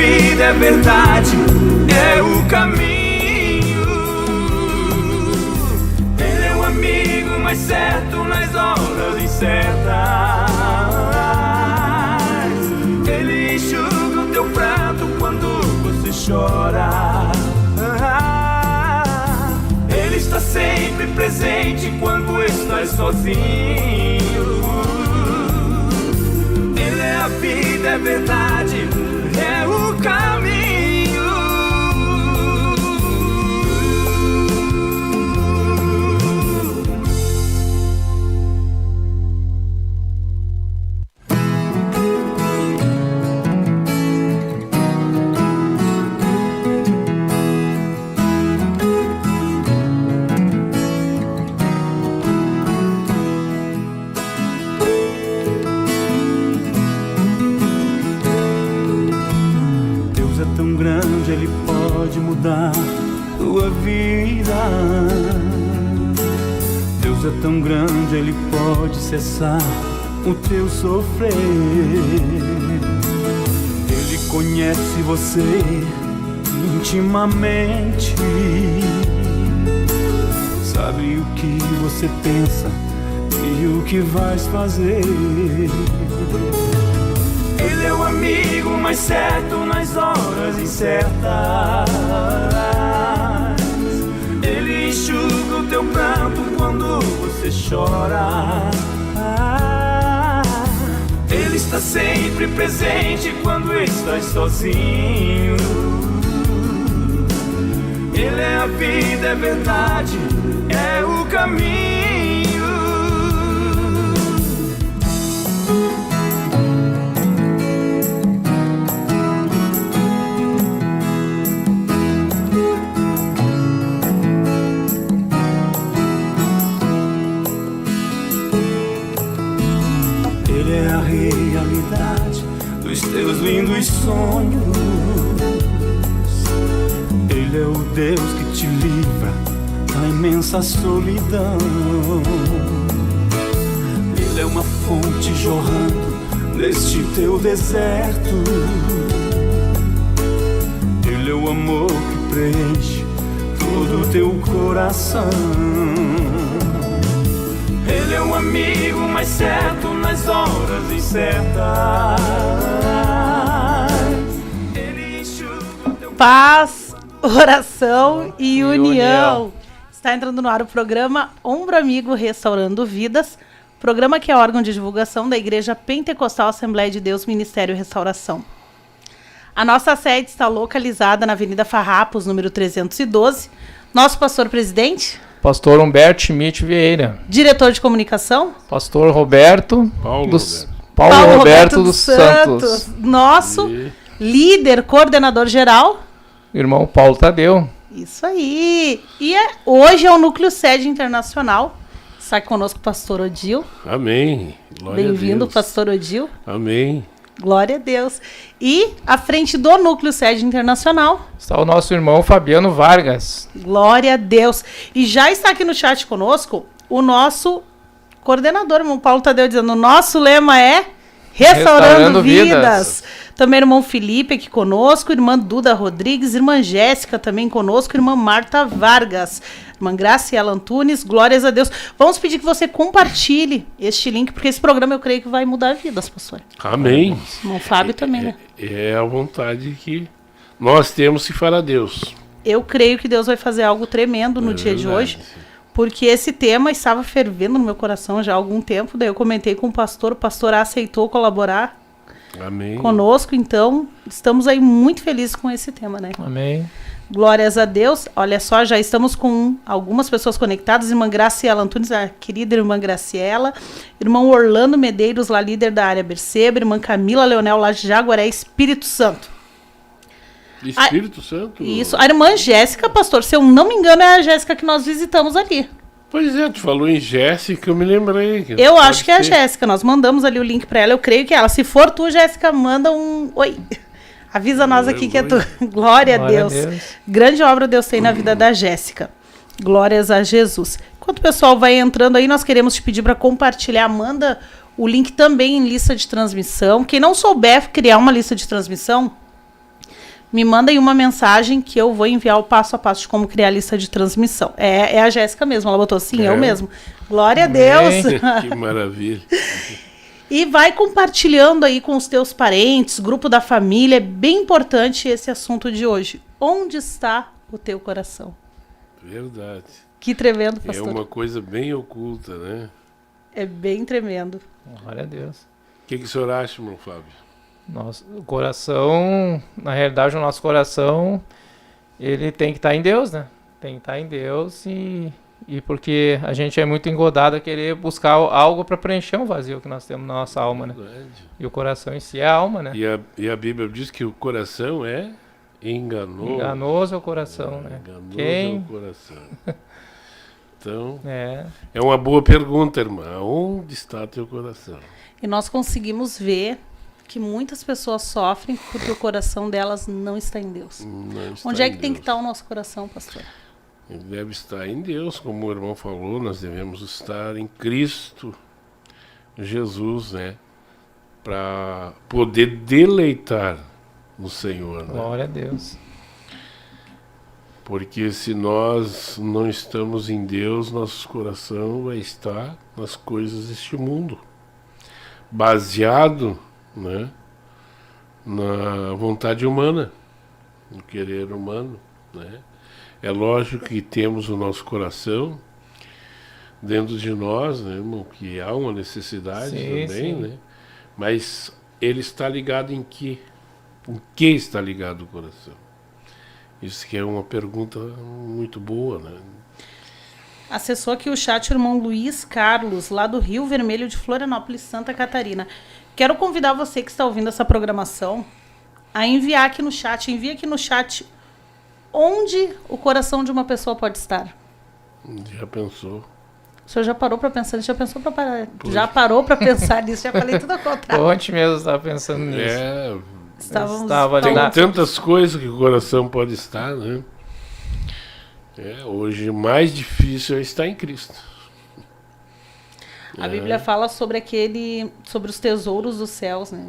vida, é verdade, é o caminho. Ele é o amigo mais certo nas horas incertas. Ele enxuga o teu pranto quando você chora. Ele está sempre presente quando estás sozinho. Ele é a vida, é verdade, é o caminho. Ele pode mudar tua vida. Deus é tão grande, Ele pode cessar o teu sofrer. Ele conhece você intimamente, sabe o que você pensa e o que vais fazer. Ele é o amigo mais certo nas horas incertas. Ele enxuga o teu pranto quando você chora. Ele está sempre presente quando estás sozinho. Ele é a vida, é verdade, é o caminho. Realidade dos teus lindos sonhos. Ele é o Deus que te livra da imensa solidão. Ele é uma fonte jorrando neste teu deserto. Ele é o amor que preenche todo o teu coração. Ele é o amigo mais certo nas horas incertas. Ele enxuga o teu... Paz, oração e união. Está entrando no ar o programa Ombro Amigo Restaurando Vidas, programa que é órgão de divulgação da Igreja Pentecostal Assembleia de Deus Ministério Restauração. A nossa sede está localizada na Avenida Farrapos, número 312. Nosso pastor presidente... Pastor Humberto Schmidt Vieira. Diretor de comunicação? Pastor Roberto Paulo Roberto dos Santos. Nosso líder, coordenador geral? Irmão Paulo Tadeu. Isso aí. E hoje é o Núcleo Sede Internacional. Está conosco o pastor Odil. Amém. Bem-vindo, pastor Odil. Amém. Glória a Deus. E à frente do Núcleo Sede Internacional está o nosso irmão Fabiano Vargas. Glória a Deus. E já está aqui no chat conosco o nosso coordenador, irmão Paulo Tadeu, dizendo: o nosso lema é Restaurando Vidas. Também irmão Felipe aqui conosco, irmã Duda Rodrigues, irmã Jéssica também conosco, irmã Marta Vargas, irmã Graciela Antunes, glórias a Deus. Vamos pedir que você compartilhe este link, porque esse programa eu creio que vai mudar vidas, pastor. Amém. Irmão Fábio também, né? É a vontade que nós temos, se fará Deus. Eu creio que Deus vai fazer algo tremendo no dia de hoje, porque esse tema estava fervendo no meu coração já há algum tempo, daí eu comentei com o pastor aceitou colaborar. Amém. Conosco, então, estamos aí muito felizes com esse tema, né? Amém. Glórias a Deus. Olha só, já estamos com algumas pessoas conectadas. Irmã Graciela Antunes, a querida irmã Graciela. Irmão Orlando Medeiros, lá líder da área Berceba. Irmã Camila Leonel, lá de Jaguaré, Espírito Santo. Espírito Santo? Isso. A irmã Jéssica, pastor, se eu não me engano, é a Jéssica que nós visitamos ali. Pois é, tu falou em Jéssica, eu me lembrei. Eu acho que é a Jéssica, nós mandamos ali o link para ela, eu creio que é ela. Se for tu, Jéssica, manda um oi. Avisa nós aqui que é tu. Glória a Deus. Grande obra Deus tem na vida da Jéssica. Glórias a Jesus. Enquanto o pessoal vai entrando aí, nós queremos te pedir para compartilhar. Manda o link também em lista de transmissão. Quem não souber criar uma lista de transmissão, Me manda aí uma mensagem que eu vou enviar o passo a passo de como criar a lista de transmissão. É a Jéssica mesmo, ela botou assim, eu mesmo. Glória a Deus! Que maravilha! E vai compartilhando aí com os teus parentes, grupo da família. É bem importante esse assunto de hoje. Onde está o teu coração? Verdade. Que tremendo, pastor. É uma coisa bem oculta, né? É bem tremendo. Glória a Deus. O que o senhor acha, irmão Fábio? O coração, na realidade, o nosso coração, ele tem que estar em Deus, né? Tem que estar em Deus e porque a gente é muito engodado a querer buscar algo para preencher um vazio que nós temos na nossa alma, né? Verdade. E o coração em si é a alma, né? E a Bíblia diz que o coração é enganoso. Enganoso é o coração, né? Enganoso é o coração. Então, é uma boa pergunta, irmã. Onde está teu coração? E nós conseguimos ver que muitas pessoas sofrem porque o coração delas não está em Deus. Onde é que tem que estar o nosso coração, pastor? Ele deve estar em Deus, como o irmão falou, nós devemos estar em Cristo Jesus, né? Para poder deleitar no Senhor, né? Glória a Deus. Porque se nós não estamos em Deus, nosso coração vai estar nas coisas deste mundo, baseado, né, na vontade humana, no querer humano, né? É lógico que temos o nosso coração dentro de nós, né, irmão, que há uma necessidade também, sim. né? Mas ele está ligado em que? Em que está ligado o coração? Isso que é uma pergunta muito boa, né? Acessou aqui o chat o irmão Luiz Carlos, lá do Rio Vermelho de Florianópolis, Santa Catarina. Quero convidar você que está ouvindo essa programação a enviar aqui no chat, envia aqui no chat onde o coração de uma pessoa pode estar. Já pensou? O senhor já parou para pensar nisso? Já parou para pensar nisso? Já falei tudo ao contrário. Ontem mesmo estava pensando nisso. Tem tantas coisas que o coração pode estar, né? Hoje o mais difícil é estar em Cristo. A Bíblia fala sobre os tesouros dos céus, né?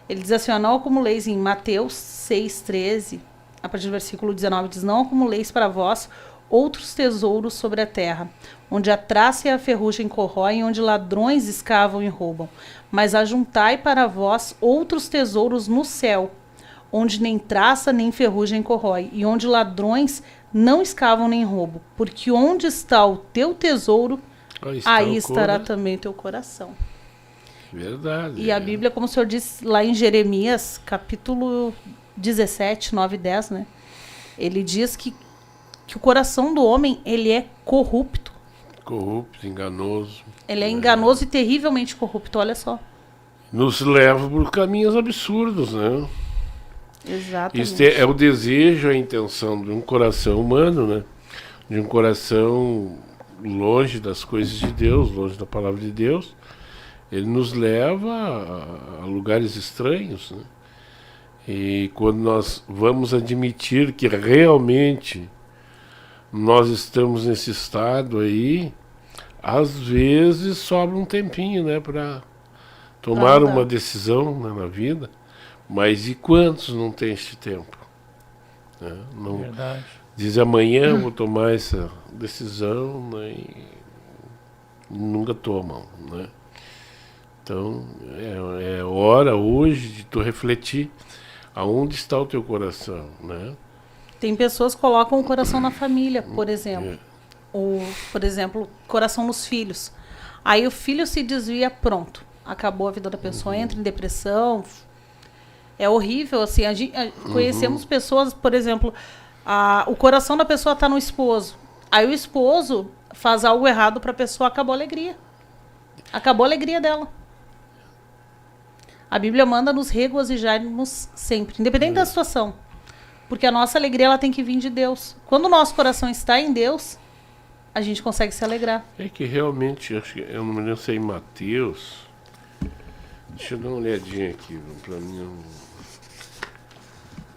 Ele diz assim, não acumuleis em Mateus 6,13, a partir do versículo 19, diz, não acumuleis para vós outros tesouros sobre a terra, onde a traça e a ferrugem corroem, onde ladrões escavam e roubam. Mas ajuntai para vós outros tesouros no céu, onde nem traça nem ferrugem corrói, e onde ladrões não escavam nem roubam. Porque onde está o teu tesouro, aí estará também o teu coração. Verdade. E a Bíblia, como o senhor disse lá em Jeremias, capítulo 17, 9 e 10, né? Ele diz que o coração do homem, ele é corrupto. Corrupto, enganoso. Ele é enganoso e terrivelmente corrupto, olha só. Nos leva por caminhos absurdos, né? Exatamente. Isso é o desejo, a intenção de um coração humano, né? De um coração longe das coisas de Deus, longe da palavra de Deus. Ele nos leva a lugares estranhos, né? E quando nós vamos admitir que realmente nós estamos nesse estado aí, às vezes sobra um tempinho, né, para tomar uma decisão, né, na vida. Mas e quantos não tem este tempo? Né? Não, verdade. Diz amanhã eu vou tomar essa decisão, né, e nunca tomam, né? Então é hora hoje de tu refletir aonde está o teu coração, né? Tem pessoas que colocam o coração na família, por exemplo. Por exemplo, coração nos filhos. Aí o filho se desvia, pronto. Acabou a vida da pessoa, entra em depressão. É horrível, assim. Conhecemos pessoas, por exemplo, o coração da pessoa está no esposo. Aí o esposo faz algo errado para a pessoa, acabou a alegria. Acabou a alegria dela. A Bíblia manda nos regozijarmos sempre, independente da situação. Porque a nossa alegria ela tem que vir de Deus. Quando o nosso coração está em Deus, a gente consegue se alegrar. É que realmente, acho que eu não me lembro se é em Mateus. Deixa eu dar uma olhadinha aqui, para mim.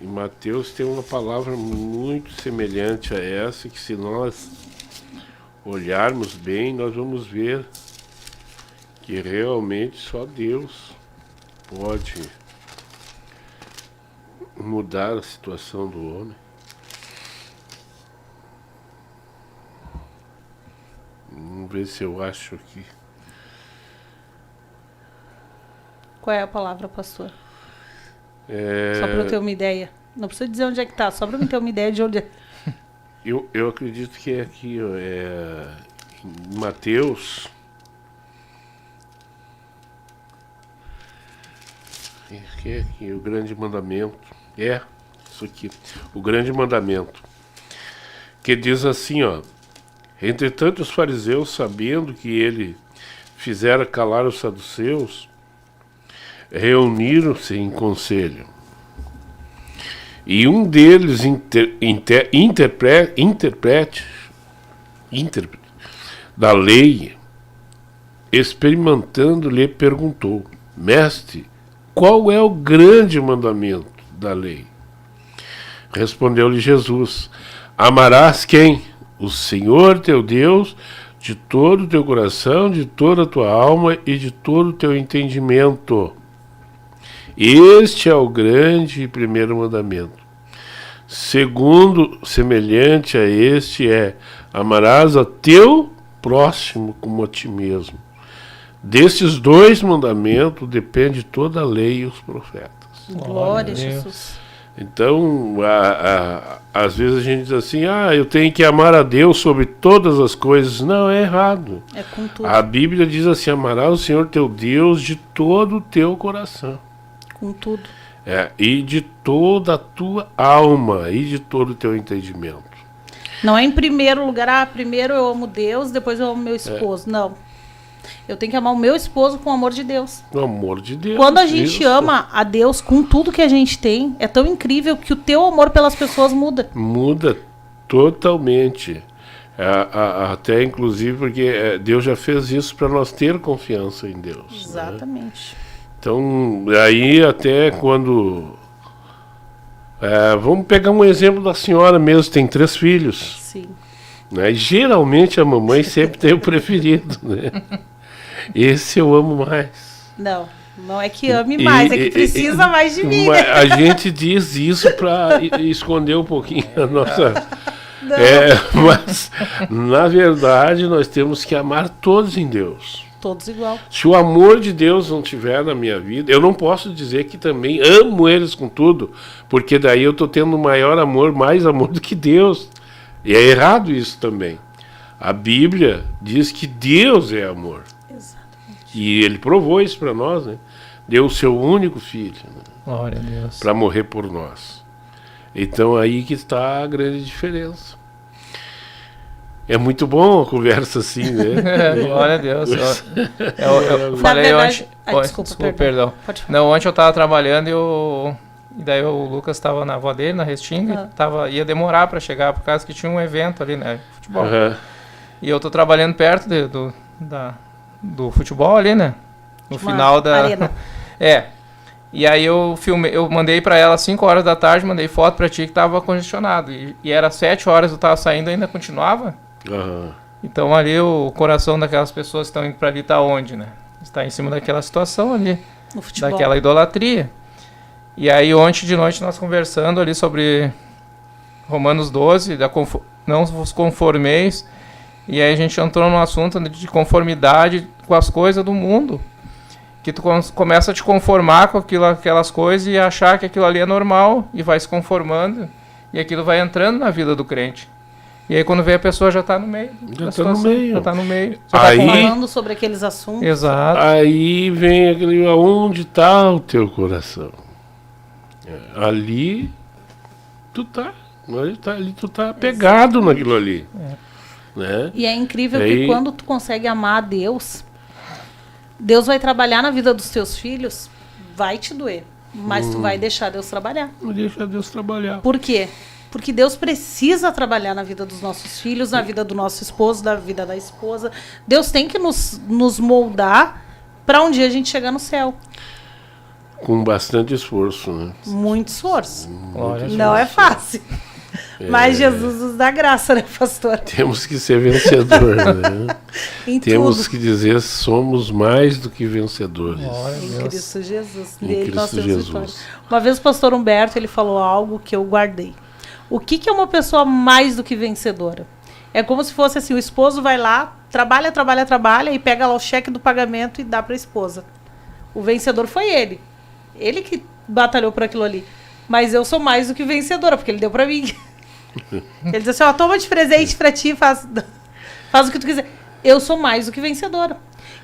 Em Mateus tem uma palavra muito semelhante a essa, que se nós olharmos bem, nós vamos ver que realmente só Deus pode mudar a situação do homem. Vamos ver se eu acho aqui. Qual é a palavra, pastor? Só para eu ter uma ideia. Não precisa dizer onde é que está, só para eu ter uma ideia de onde é. Eu acredito que é aqui, ó, em Mateus. É aqui, o grande mandamento. Isso aqui. O grande mandamento. Que diz assim, ó. Entretanto, os fariseus, sabendo que ele fizera calar os saduceus, reuniram-se em conselho. E um deles, intérprete da lei, experimentando, lhe perguntou: Mestre, qual é o grande mandamento da lei? Respondeu-lhe Jesus: Amarás quem? O Senhor teu Deus de todo o teu coração, de toda a tua alma e de todo o teu entendimento. Este é o grande e primeiro mandamento. Segundo, semelhante a este amarás a teu próximo como a ti mesmo. Destes dois mandamentos depende toda a lei e os profetas. Glória a Jesus. Então, às vezes a gente diz assim, eu tenho que amar a Deus sobre todas as coisas. Não, é errado. É com tudo. A Bíblia diz assim, amarás o Senhor teu Deus de todo o teu coração. Com tudo. E de toda a tua alma e de todo o teu entendimento. Não é em primeiro lugar, primeiro eu amo Deus, depois eu amo meu esposo. Não. Eu tenho que amar o meu esposo com o amor de Deus. O amor de Deus. Quando a gente ama a Deus com tudo que a gente tem, é tão incrível que o teu amor pelas pessoas muda. Muda totalmente. Até inclusive porque Deus já fez isso para nós ter confiança em Deus. Exatamente. Né? Então, aí até quando... vamos pegar um exemplo da senhora mesmo, tem 3 filhos. Sim. Né? E geralmente a mamãe sempre tem o preferido, né? Esse eu amo mais. Não é que ame mais, é que precisa mais de mim. Né? A gente diz isso para esconder um pouquinho a nossa... mas, na verdade, nós temos que amar todos em Deus. Todos igual. Se o amor de Deus não estiver na minha vida, eu não posso dizer que também amo eles com tudo, porque daí eu estou tendo maior amor, mais amor do que Deus. E é errado isso também. A Bíblia diz que Deus é amor. Exatamente. E Ele provou isso para nós, né? Deu o seu único filho, né? Glória a Deus. Para morrer por nós. Então aí que está a grande diferença. É muito bom a conversa assim, né? Glória a Deus. Eu falei verdade, ontem... desculpa, perdão. Não, ontem eu estava trabalhando e daí o Lucas estava na avó dele, na Restinga, ia demorar para chegar, por causa que tinha um evento ali, né? Futebol. E eu tô trabalhando perto do futebol ali, né? No final da... arena. E aí eu mandei para ela às 5 horas da tarde, mandei foto para ti que tava congestionado. E era 7 horas, eu tava saindo, ainda continuava. Então ali o coração daquelas pessoas que estão indo para ali tá onde, né? Está em cima daquela situação ali, no futebol. Daquela idolatria. E aí ontem de noite nós conversando ali sobre Romanos 12, não vos conformeis, e aí a gente entrou num assunto de conformidade com as coisas do mundo, que tu começa a te conformar com aquelas coisas e achar que aquilo ali é normal, e vai se conformando, e aquilo vai entrando na vida do crente. E aí quando vê a pessoa já está no meio. Já está no meio. Já está falando sobre aqueles assuntos. Exato. Aí vem aquele, aonde está o teu coração? Ali tu tá pegado naquilo ali. Né? E é incrível que quando tu consegue amar a Deus, Deus vai trabalhar na vida dos teus filhos, vai te doer, mas tu vai deixar Deus trabalhar. Vai deixar Deus trabalhar. Por quê? Porque Deus precisa trabalhar na vida dos nossos filhos, na vida do nosso esposo, na vida da esposa. Deus tem que nos moldar para um dia a gente chegar no céu. Com bastante esforço, né? Muito esforço. Olha, não é fácil. Mas Jesus nos dá graça, né, pastor? Temos que ser vencedor, né? Temos tudo. que dizer, somos mais do que vencedores. Em Cristo Jesus. Em Nele nós Cristo temos Jesus. vitória. Uma vez o pastor Humberto, ele falou algo que eu guardei. O que é uma pessoa mais do que vencedora? É como se fosse assim, o esposo vai lá, trabalha e pega lá o cheque do pagamento e dá para a esposa. O vencedor foi ele. Ele que batalhou por aquilo ali. Mas eu sou mais do que vencedora, porque ele deu para mim. Ele disse assim, ó, toma de presente pra ti, faz o que tu quiser. Eu sou mais do que vencedora.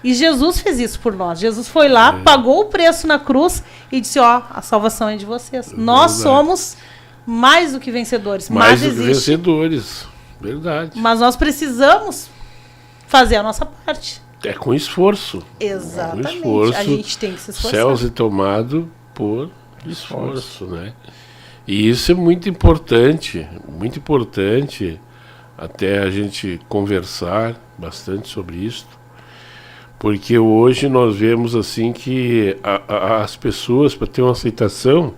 E Jesus fez isso por nós. Jesus foi lá, pagou o preço na cruz e disse, ó, a salvação é de vocês. Nós somos mais do que vencedores. Mais do que vencedores. Verdade. Mas nós precisamos fazer a nossa parte. É com esforço. Exatamente. Com esforço, a gente tem que se esforçar. Céus é tomado por esforço, né? E isso é muito importante até a gente conversar bastante sobre isso, porque hoje nós vemos assim que as pessoas, para ter uma aceitação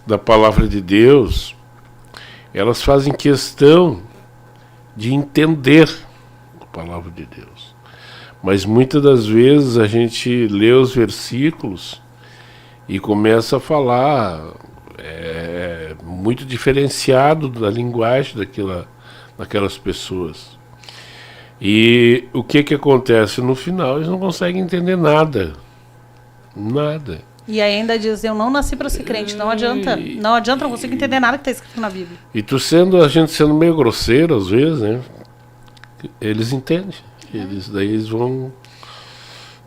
da palavra de Deus, elas fazem questão de entender a palavra de Deus. Mas muitas das vezes a gente lê os versículos e começa a falar muito diferenciado da linguagem daquelas pessoas. E o que acontece? No final eles não conseguem entender nada. Nada. E ainda diz, eu não nasci para ser crente, não adianta. Não adianta, não consigo entender nada que está escrito na Bíblia. E a gente sendo meio grosseiro às vezes, né? Eles entendem. Eles vão...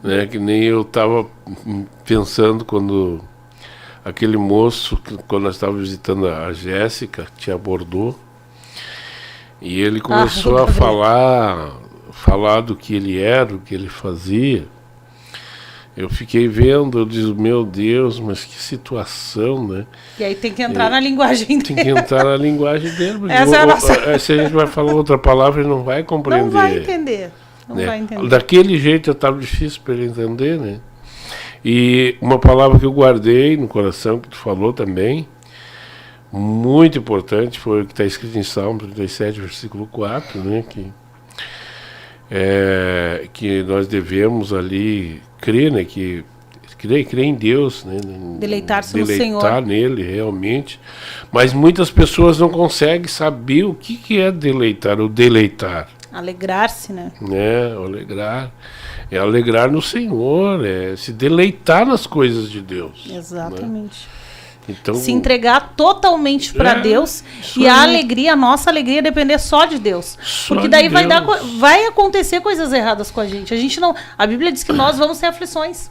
Né, que nem eu estava pensando quando aquele moço, quando nós estávamos visitando a Jéssica, te abordou, e ele começou a falar do que ele era, do que ele fazia. Eu fiquei vendo, eu disse, meu Deus, mas que situação, né? E aí tem que entrar na linguagem dele. Tem que entrar na linguagem dele. Essa é a nossa... Se a gente vai falar outra palavra, ele não vai compreender. Não vai entender. Não né? vai entender. Daquele jeito estava difícil para ele entender, né? E uma palavra que eu guardei no coração, que tu falou também, muito importante, foi o que está escrito em Salmo 37, versículo 4, né? Que nós devemos ali crer, né? Crer em Deus, né? Deleitar-se no Senhor. Deleitar nele, realmente. Mas muitas pessoas não conseguem saber o que é deleitar, o deleitar. Alegrar-se, né? Alegrar. É alegrar no Senhor, é se deleitar nas coisas de Deus. Exatamente. Né? Então, se entregar totalmente para Deus e a alegria, a nossa alegria depender só de Deus. Porque daí vai acontecer coisas erradas com a gente. A Bíblia diz que nós vamos ter aflições.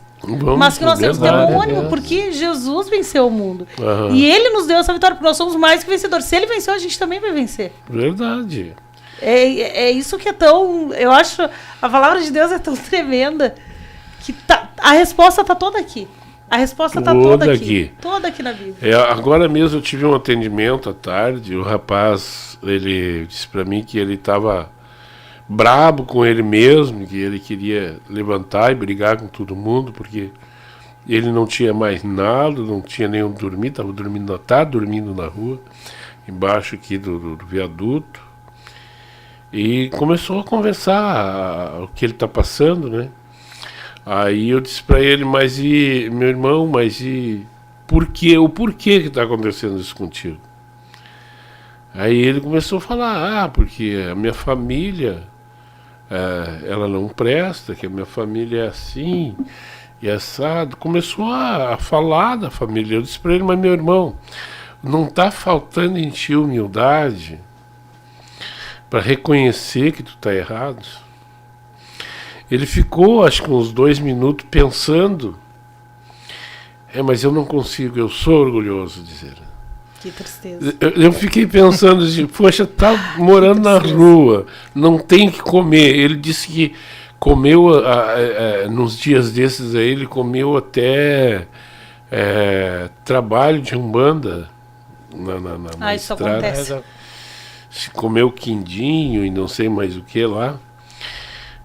Mas que nós temos que ter bom ânimo, porque Jesus venceu o mundo. E Ele nos deu essa vitória, porque nós somos mais que vencedores. Se Ele venceu, a gente também vai vencer. Verdade. É isso que é tão... Eu acho a palavra de Deus é tão tremenda que a resposta está toda aqui. A resposta está toda aqui. Toda aqui na Bíblia. Agora mesmo eu tive um atendimento à tarde. O rapaz, ele disse para mim que ele estava brabo com ele mesmo, que ele queria levantar e brigar com todo mundo, porque ele não tinha mais nada, não tinha nem onde dormir, estava dormindo na rua, embaixo aqui do viaduto. E começou a conversar o que ele está passando, né? Aí eu disse para ele, mas e, meu irmão, o porquê que está acontecendo isso contigo? Aí ele começou a falar, porque a minha família, ela não presta, que a minha família é assim, e assado. Começou a falar da família. Eu disse para ele, mas meu irmão, não está faltando em ti humildade para reconhecer que tu está errado? Ele ficou, acho que uns 2 minutos pensando. Mas eu não consigo, eu sou orgulhoso, dizer. Que tristeza. Eu fiquei pensando, poxa, tá morando na rua, não tem o que comer. Ele disse que comeu, nos dias desses aí, ele comeu até trabalho de umbanda na isso estrada. Acontece. Se comeu quindinho e não sei mais o que lá.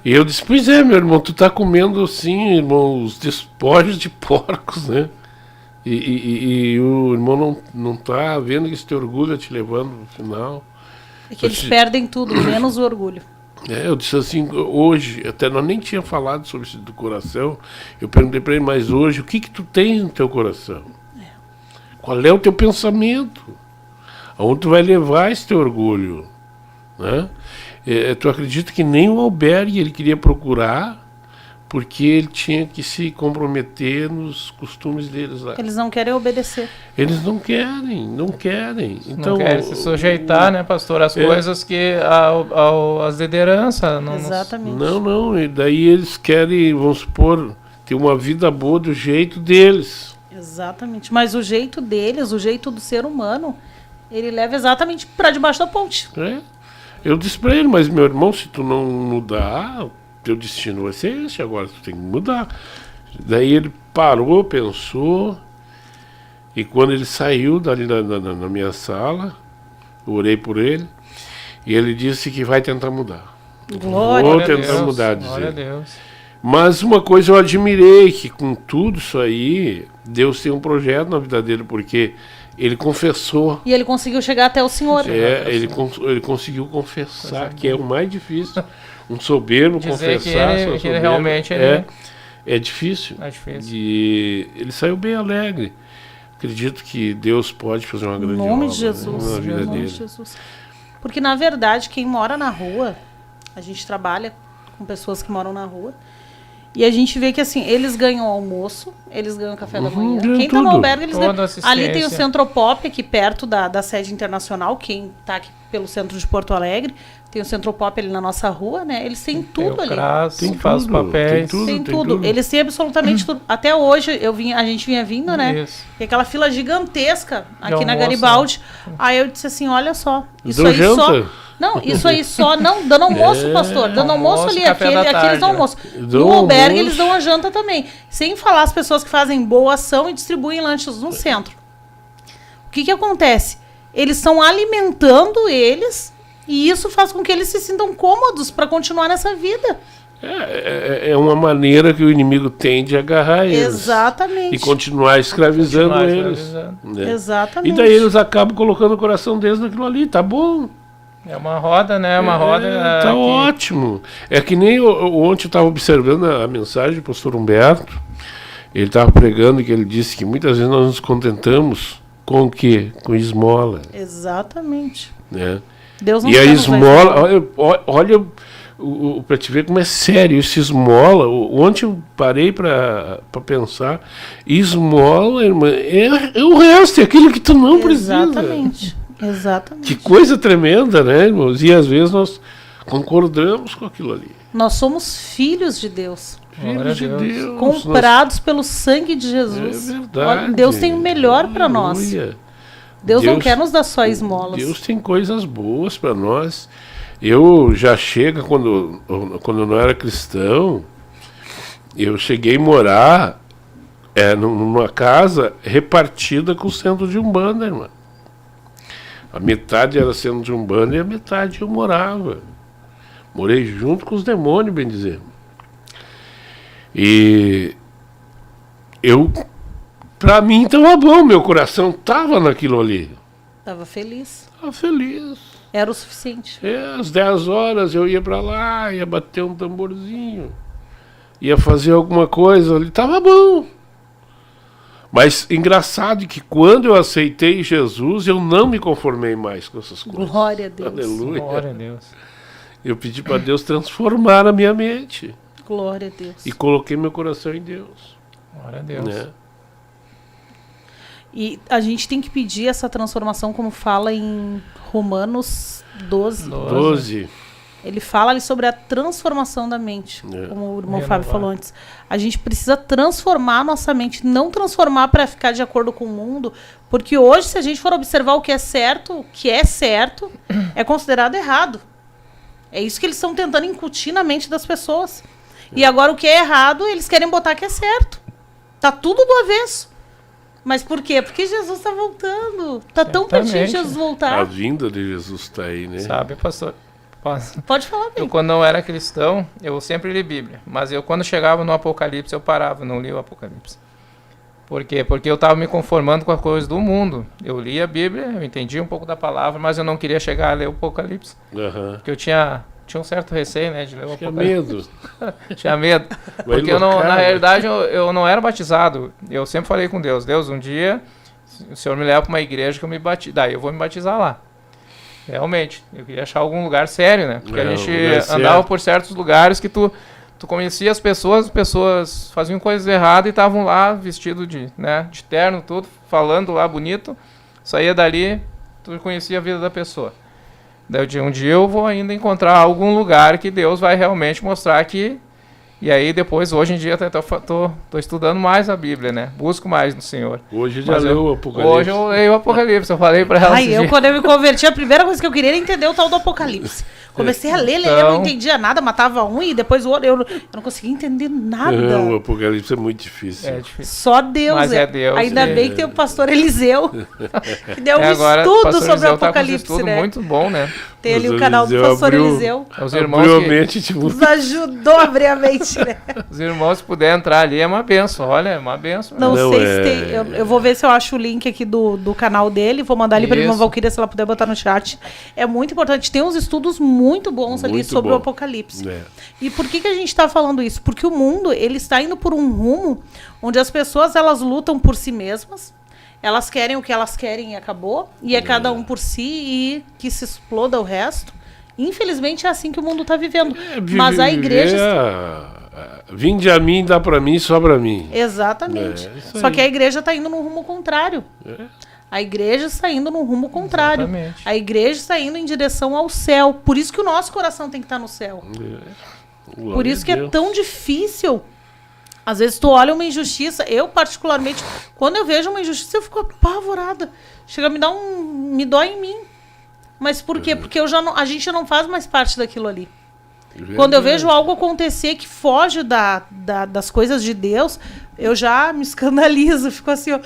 E eu disse, pois meu irmão, tu tá comendo assim, irmão, os despojos de porcos, né? E o irmão não tá vendo que esse teu orgulho te levando no final. É que eles perdem tudo, menos o orgulho. Eu disse assim, hoje, até nós nem tinha falado sobre isso do coração, eu perguntei para ele, mas hoje, o que tu tens no teu coração? Qual é o teu pensamento? Aonde tu vai levar esse teu orgulho? Né? Tu acredita que nem o albergue ele queria procurar, porque ele tinha que se comprometer nos costumes deles lá. Eles não querem obedecer. Eles não querem. Então, não querem se sujeitar, né, pastor, às coisas que as lideranças... Exatamente. Não, e daí eles querem, vamos supor, ter uma vida boa do jeito deles. Exatamente, mas o jeito deles, o jeito do ser humano, ele leva exatamente para debaixo da ponte. Eu disse para ele, mas meu irmão, se tu não mudar... teu destino vai ser esse, agora tu tem que mudar. Daí ele parou, pensou, e quando ele saiu dali na minha sala, eu orei por ele, e ele disse que vai tentar mudar. Vou tentar mudar, dizer. A Deus. Mas uma coisa eu admirei, que com tudo isso aí, Deus tem um projeto na vida dele, porque ele confessou. E ele conseguiu chegar até o Senhor. Ele conseguiu confessar, que é o mais difícil. Um soberbo dizer confessar que ele realmente é difícil. É difícil. E ele saiu bem alegre. Acredito que Deus pode fazer uma grande obra, nome de Jesus, na vida dele. De Jesus. Porque na verdade quem mora na rua, a gente trabalha com pessoas que moram na rua, e a gente vê que assim, eles ganham almoço, eles ganham café da manhã. Quem tá no albergue, eles ganham. Ali tem o Centropop, aqui perto da sede internacional, quem tá aqui pelo centro de Porto Alegre. Tem o Centropop ali na nossa rua, né? Eles têm tudo ali. Tem faz papéis. Tem tudo. Eles têm absolutamente tudo. Até hoje, a gente vinha vindo, né? Isso. E aquela fila gigantesca aqui almoço, na Garibaldi. Né? Aí eu disse assim, olha só, isso aí janta? só... Não, isso aí só, não, dando almoço, pastor, dando almoço ali, aqui eles dão almoço. No albergue eles dão a janta também. Sem falar as pessoas que fazem boa ação e distribuem lanches no centro. O que acontece? Eles estão alimentando eles e isso faz com que eles se sintam cômodos para continuar nessa vida. É uma maneira que o inimigo tem de agarrar eles. Exatamente. E continuar escravizando eles. Né? Exatamente. E daí eles acabam colocando o coração deles naquilo ali, tá bom. É uma roda, né? Uma roda. Tá ótimo. É que nem ontem eu estava observando a mensagem do pastor Humberto. Ele estava pregando que ele disse que muitas vezes nós nos contentamos com o quê? Com esmola. Exatamente. Né? Deus não e a esmola, olha para te ver como é sério esse esmola. Ontem eu parei para pensar. Esmola, irmã, é o resto, é aquilo que tu não precisa. Exatamente. Que coisa tremenda, né, irmãos? E às vezes nós concordamos com aquilo ali. Nós somos filhos de Deus. Filhos de Deus. Comprados pelo sangue de Jesus. É verdade. Deus tem o melhor para nós. Deus não quer nos dar só esmolas. Deus tem coisas boas para nós. Eu já chego, quando eu não era cristão, eu cheguei a morar numa casa repartida com o centro de Umbanda, irmã. A metade era centro de Umbanda e a metade eu morava. Morei junto com os demônios, bem dizer. E pra mim estava bom, meu coração estava naquilo ali. Estava feliz. Estava feliz. Era o suficiente. Às 10 horas eu ia para lá, ia bater um tamborzinho, ia fazer alguma coisa ali, estava bom. Mas engraçado que quando eu aceitei Jesus, eu não me conformei mais com essas coisas. Glória a Deus. Aleluia. Glória a Deus. Eu pedi para Deus transformar a minha mente. Glória a Deus. E coloquei meu coração em Deus. Glória a Deus. Né? E a gente tem que pedir essa transformação, como fala em Romanos 12. Ele fala ali sobre a transformação da mente, como o irmão Fábio falou antes. A gente precisa transformar a nossa mente, não transformar para ficar de acordo com o mundo, porque hoje, se a gente for observar o que é certo é considerado errado. É isso que eles estão tentando incutir na mente das pessoas. E agora o que é errado, eles querem botar que é certo. Tá tudo do avesso. Mas por quê? Porque Jesus está voltando. Tá tão pertinho de Jesus voltar. A vinda de Jesus está aí, né? Sabe, pastor? Pode falar bem. Eu, quando não era cristão, eu sempre li Bíblia. Mas eu, quando chegava no Apocalipse, eu parava, não li o Apocalipse. Por quê? Porque eu estava me conformando com as coisas do mundo. Eu li a Bíblia, eu entendi um pouco da palavra, mas eu não queria chegar a ler o Apocalipse. Porque eu tinha um certo receio, né, de ler o Apocalipse. Tinha medo. Porque na realidade eu não era batizado. Eu sempre falei com Deus, um dia o Senhor me leva para uma igreja que eu me batizo. Daí eu vou me batizar lá. Realmente, eu queria achar algum lugar sério, né? Porque a gente andava por certos lugares que tu conhecia as pessoas faziam coisas erradas e estavam lá vestidos de terno, tudo, falando lá bonito, saía dali, tu conhecia a vida da pessoa. Daí um dia eu vou ainda encontrar algum lugar que Deus vai realmente mostrar que... E aí depois, hoje em dia, tô estudando mais a Bíblia, né? Busco mais no Senhor. Hoje já leu o Apocalipse. Hoje eu leio o Apocalipse, eu falei pra ela. Quando eu me converti, a primeira coisa que eu queria era entender o tal do Apocalipse. Comecei a ler, não entendia nada, matava um e depois o outro. Eu não conseguia entender nada. O Apocalipse é muito difícil. É difícil. Só Deus. Mas é Deus. Ainda bem que tem o pastor Eliseu, que deu um agora, estudo sobre o Apocalipse, tá com um estudo muito bom, né? Tem ali o canal do pastor Eliseu. Os irmãos nos ajudou a abrir a mente, né? Os irmãos, se puder entrar ali, é uma benção. Olha, é uma benção. Não sei se tem. Eu vou ver se eu acho o link aqui do canal dele. Vou mandar ali para a irmã Valquíria, se ela puder botar no chat. É muito importante. Tem uns estudos muito bons ali sobre o Apocalipse. E por que a gente está falando isso? Porque o mundo, ele está indo por um rumo onde as pessoas, elas lutam por si mesmas. Elas querem o que elas querem e acabou. E é cada um por si e que se exploda o resto. Infelizmente é assim que o mundo está vivendo. Mas a igreja... Vinde a mim, dá para mim, sobra a mim. Exatamente. Só que a igreja está indo num rumo contrário. A igreja está indo num rumo contrário. Exatamente. A igreja está indo em direção ao céu. Por isso que o nosso coração tem que estar no céu. Por isso que é tão difícil. Às vezes tu olha uma injustiça. Eu, particularmente, quando eu vejo uma injustiça, eu fico apavorada. Chega a me dói em mim. Mas por quê? Porque a gente não faz mais parte daquilo ali. Quando eu vejo algo acontecer que foge das coisas de Deus, eu já me escandalizo. Fico assim, ó.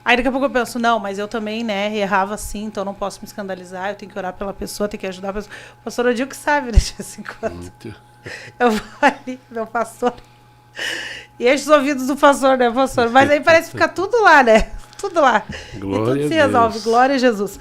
Aí daqui a pouco eu penso, não, mas eu também, né, errava assim, então eu não posso me escandalizar, eu tenho que orar pela pessoa, tenho que ajudar a pessoa. O pastor Odil que sabe, né, de vez em quando. Eu vou ali, meu pastor, e enche os ouvidos do pastor, né, pastor? Mas aí parece ficar tudo lá, né? Tudo lá. Glória e tudo se resolve. Glória a Jesus.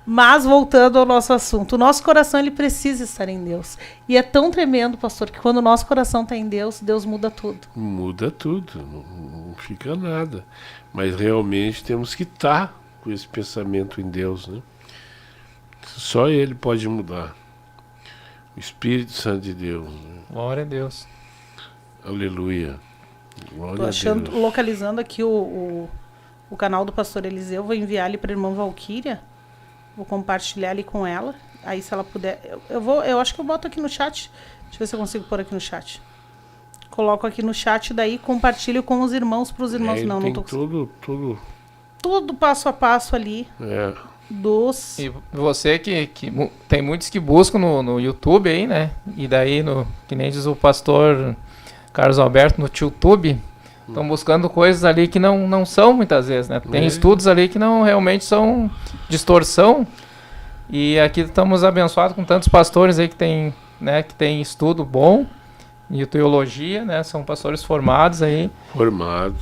Mas, voltando ao nosso assunto, o nosso coração, ele precisa estar em Deus. E é tão tremendo, pastor, que quando o nosso coração está em Deus, Deus muda tudo. Muda tudo, não fica nada. Mas realmente temos que estar com esse pensamento em Deus, né? Só Ele pode mudar. O Espírito Santo de Deus. Né? Glória a Deus. Aleluia. Estou achando, localizando aqui o canal do pastor Eliseu, vou enviar ali para a irmã Valquíria. Vou compartilhar ali com ela. Aí, se ela puder... Eu acho que eu boto aqui no chat. Deixa eu ver se eu consigo pôr aqui no chat. Coloco aqui no chat, daí compartilho com os irmãos, para os irmãos. Não tô tudo passo a passo ali. E você que tem muitos que buscam no YouTube aí, né? E daí, que nem diz o pastor Carlos Alberto, no YouTube... Estão buscando coisas ali que não são muitas vezes, né? Tem estudos ali que não realmente são distorção. E aqui estamos abençoados com tantos pastores aí que tem estudo bom em teologia, né? São pastores formados aí.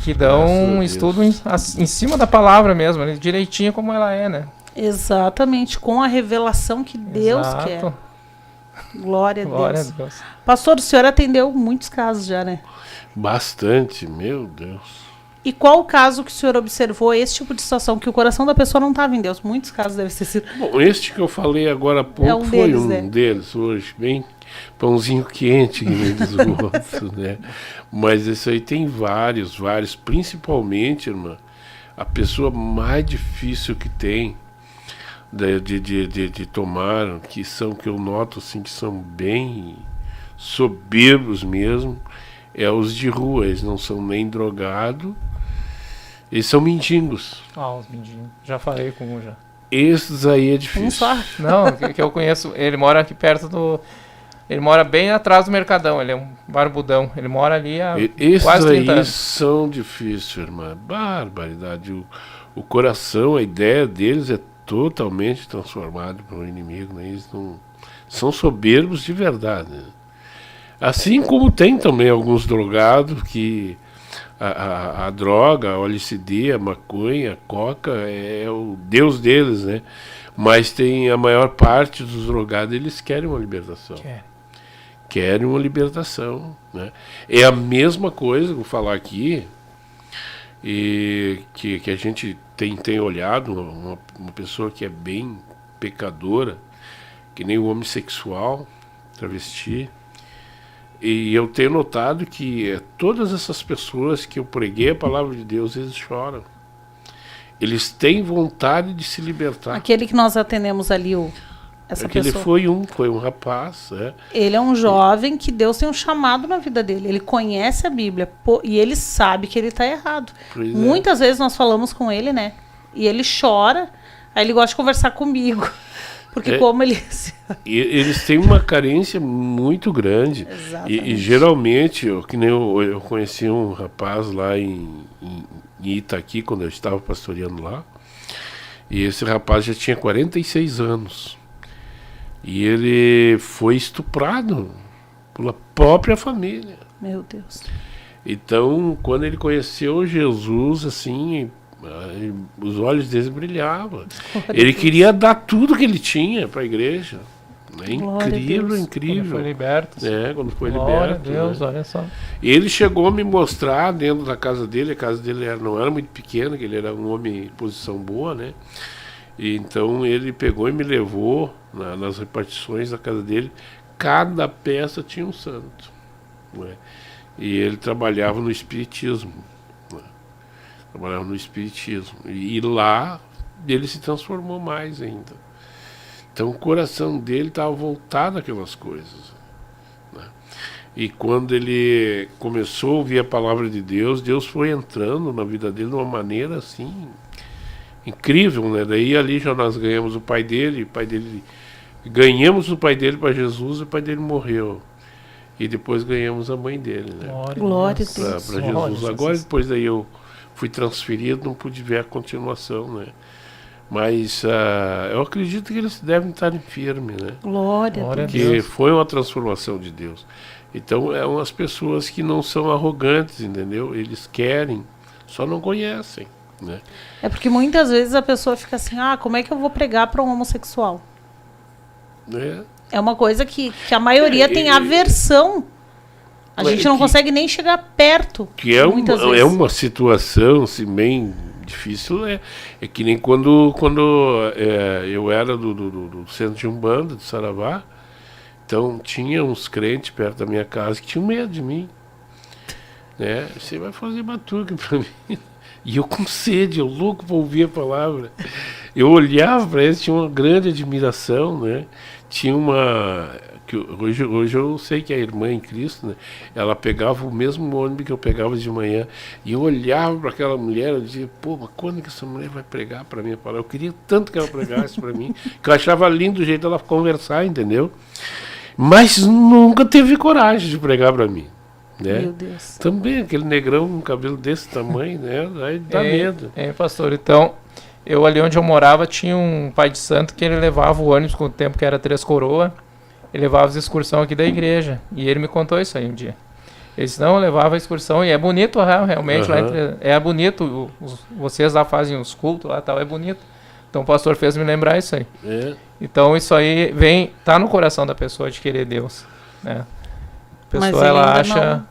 Que dão um estudo em cima da palavra mesmo, né? Direitinho como ela é, né? Exatamente, com a revelação que Deus quer. Glória a Deus. Pastor, o senhor atendeu muitos casos já, né? Bastante, meu Deus. E qual o caso que o senhor observou, esse tipo de situação, que o coração da pessoa não estava em Deus? Muitos casos devem ter sido. Bom, este que eu falei agora há pouco foi um deles hoje, bem pãozinho quente, que nem diz o outro, né? Mas isso aí tem vários, principalmente, irmã, a pessoa mais difícil que tem de tomar, que eu noto assim, que são bem soberbos mesmo, os de rua. Eles não são nem drogados, eles são mendigos. Os mendigos, já falei com um já. Esses aí é difícil. Não, que eu conheço, ele mora aqui perto ele mora bem atrás do Mercadão, ele é um barbudão, ele mora ali há quase 30 anos. Esses aí são difíceis, irmã, barbaridade. O coração, a ideia deles é totalmente transformado pelo inimigo, né? Eles não são soberbos de verdade, né? Assim como tem também alguns drogados que a droga, a LSD, a maconha, a coca, é o Deus deles, né? Mas tem a maior parte dos drogados, eles querem uma libertação. Querem uma libertação, né? É a mesma coisa que eu vou falar aqui, e que a gente tem olhado, uma pessoa que é bem pecadora, que nem o homossexual, travesti, e eu tenho notado que todas essas pessoas que eu preguei a palavra de Deus, eles choram. Eles têm vontade de se libertar. Aquele que nós atendemos ali, essa Aquele pessoa. foi um rapaz. Ele é um jovem que Deus tem um chamado na vida dele. Ele conhece a Bíblia e ele sabe que ele está errado. Muitas vezes nós falamos com ele, né? E ele chora, aí ele gosta de conversar comigo. Porque como ele... Eles têm uma carência muito grande. E geralmente, que nem eu conheci um rapaz lá em Itaqui, quando eu estava pastoreando lá. E esse rapaz já tinha 46 anos. E ele foi estuprado pela própria família. Meu Deus. Então, quando ele conheceu Jesus, assim, os olhos dele brilhavam. Ele queria dar tudo que ele tinha para a igreja. É incrível, incrível. Quando foi liberto. Quando foi Glória liberto. A Deus, olha só. Ele chegou a me mostrar dentro da casa dele. A casa dele não era muito pequena, que ele era um homem em posição boa, né? E então ele pegou e me levou nas repartições da casa dele. Cada peça tinha um santo, né? E ele trabalhava no espiritismo, né? Trabalhava no espiritismo. E lá ele se transformou mais ainda. Então o coração dele estava voltado àquelas coisas, né? E quando ele começou a ouvir a palavra de Deus, Deus foi entrando na vida dele de uma maneira assim incrível, né? Daí ali já nós ganhamos o pai dele, ganhamos o pai dele para Jesus, e o pai dele morreu. E depois ganhamos a mãe dele, né? Glória a Deus. Para Jesus. Agora depois daí eu fui transferido, não pude ver a continuação, né? Mas eu acredito que eles devem estar firmes, né? Glória a Deus. Porque foi uma transformação de Deus. Então é umas pessoas que não são arrogantes, entendeu? Eles querem, só não conhecem, né? É porque muitas vezes a pessoa fica assim, como é que eu vou pregar para um homossexual? É uma coisa que a maioria tem aversão. A gente não consegue nem chegar perto. Que é uma situação assim, bem difícil. É que nem quando eu era do centro de Umbanda, de Saravá. Então tinha uns crentes perto da minha casa que tinham medo de mim, né? Você vai fazer batuque para mim. E eu com sede, eu louco para ouvir a palavra. Eu olhava para eles, tinha uma grande admiração, né? Tinha que hoje eu sei que a irmã em Cristo, né? Ela pegava o mesmo ônibus que eu pegava de manhã. E eu olhava para aquela mulher, eu dizia, mas quando que essa mulher vai pregar para mim a palavra? Eu queria tanto que ela pregasse para mim, que eu achava lindo o jeito dela conversar, entendeu? Mas nunca teve coragem de pregar para mim, né? Meu Deus. Também aquele negrão com cabelo desse tamanho, né? Aí dá medo. Pastor, então, eu ali onde eu morava tinha um pai de santo que ele levava o ônibus com o tempo que era 3 Coroas, ele levava as excursões aqui da igreja, e ele me contou isso aí um dia. Ele disse, não, eu levava a excursão, e é bonito realmente, lá é bonito, vocês lá fazem os cultos lá e tal, é bonito. Então o pastor fez me lembrar isso aí. Então isso aí tá no coração da pessoa de querer Deus, né? A pessoa, ela acha...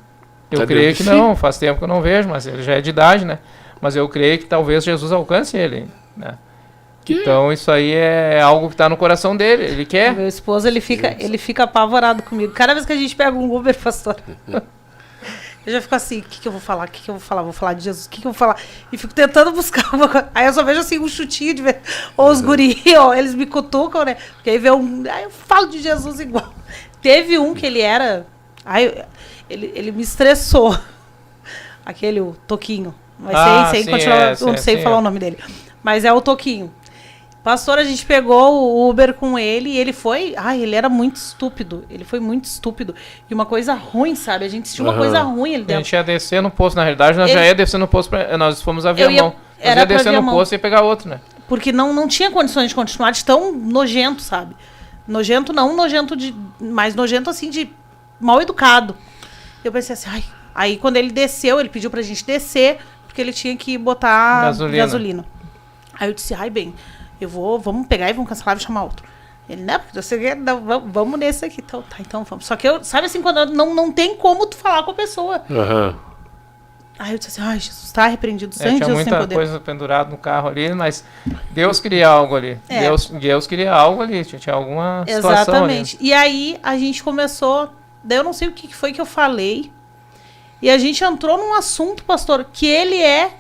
Eu creio que não, faz tempo que eu não vejo, mas ele já é de idade, né? Mas eu creio que talvez Jesus alcance ele, né? Então isso aí é algo que está no coração dele, ele quer. Meu esposo, ele fica apavorado comigo. Cada vez que a gente pega um Uber, pastor, eu já fico assim, o que eu vou falar? O que eu vou falar? Vou falar de Jesus, o que eu vou falar? E fico tentando buscar uma coisa. Aí eu só vejo assim um chutinho de ver. Ou os guri, eles me cutucam, né? Porque aí vê aí eu falo de Jesus igual. Teve um que ele era... Ele me estressou. Aquele, o Toquinho. Mas sem continuar, não sei falar o nome dele. Mas é o Toquinho. Pastor, a gente pegou o Uber com ele e ele foi... ele era muito estúpido. Ele foi muito estúpido. E uma coisa ruim, sabe? A gente sentiu uma coisa ruim ali dentro. A gente ia descer no posto, na realidade, nós já ia descer no posto, nós fomos a Viamão. Nós ia descer no posto e pegar outro, né? Porque não tinha condições de continuar de tão nojento, sabe? Nojento não, mas nojento assim de mal educado. Eu pensei assim, Aí quando ele desceu, ele pediu pra gente descer, porque ele tinha que botar gasolina. Aí eu disse, bem, vamos pegar e vamos cancelar e chamar outro. Ele, não, porque você quer, vamos nesse aqui. Então, tá, então vamos. Só que sabe assim, quando não tem como tu falar com a pessoa. Aí eu disse assim, Jesus, tá repreendido, sangue de Jesus sem poder. Tinha muita coisa pendurada no carro ali, mas Deus queria algo ali. Deus queria algo ali, tinha alguma situação ali. Exatamente. E aí a gente começou, daí eu não sei o que foi que eu falei, e a gente entrou num assunto, pastor, que ele era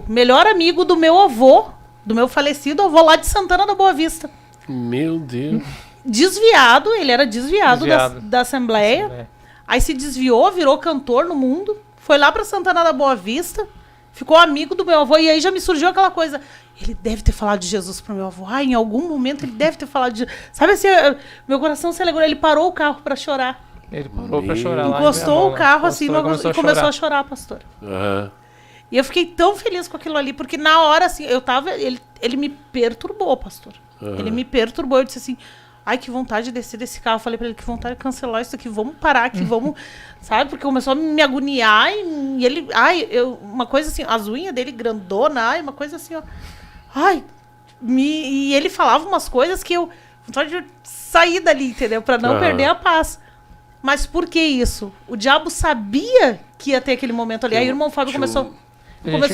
melhor amigo do meu avô, do meu falecido avô lá de Santana da Boa Vista. Meu Deus. Desviado, ele era desviado. Da Assembleia. Aí se desviou, virou cantor no mundo, foi lá pra Santana da Boa Vista, ficou amigo do meu avô, e aí já me surgiu aquela coisa, ele deve ter falado de Jesus pro meu avô, em algum momento ele deve ter falado de Jesus. Sabe assim, meu coração se alegrou, ele parou o carro pra chorar. Ele parou pra chorar lá. Encostou o carro assim e começou a chorar, pastor. E eu fiquei tão feliz com aquilo ali, porque na hora, assim, ele me perturbou, pastor. Ele me perturbou, eu disse assim, que vontade de descer desse carro. Eu falei pra ele, que vontade de cancelar isso aqui, vamos parar aqui, vamos, sabe? Porque começou a me agoniar e ele, uma coisa assim, as unhas dele grandona, uma coisa assim, ó. E ele falava umas coisas que eu, vontade de sair dali, entendeu? Pra não perder a paz. Mas por que isso? O diabo sabia que ia ter aquele momento ali. Aí o irmão Fábio começou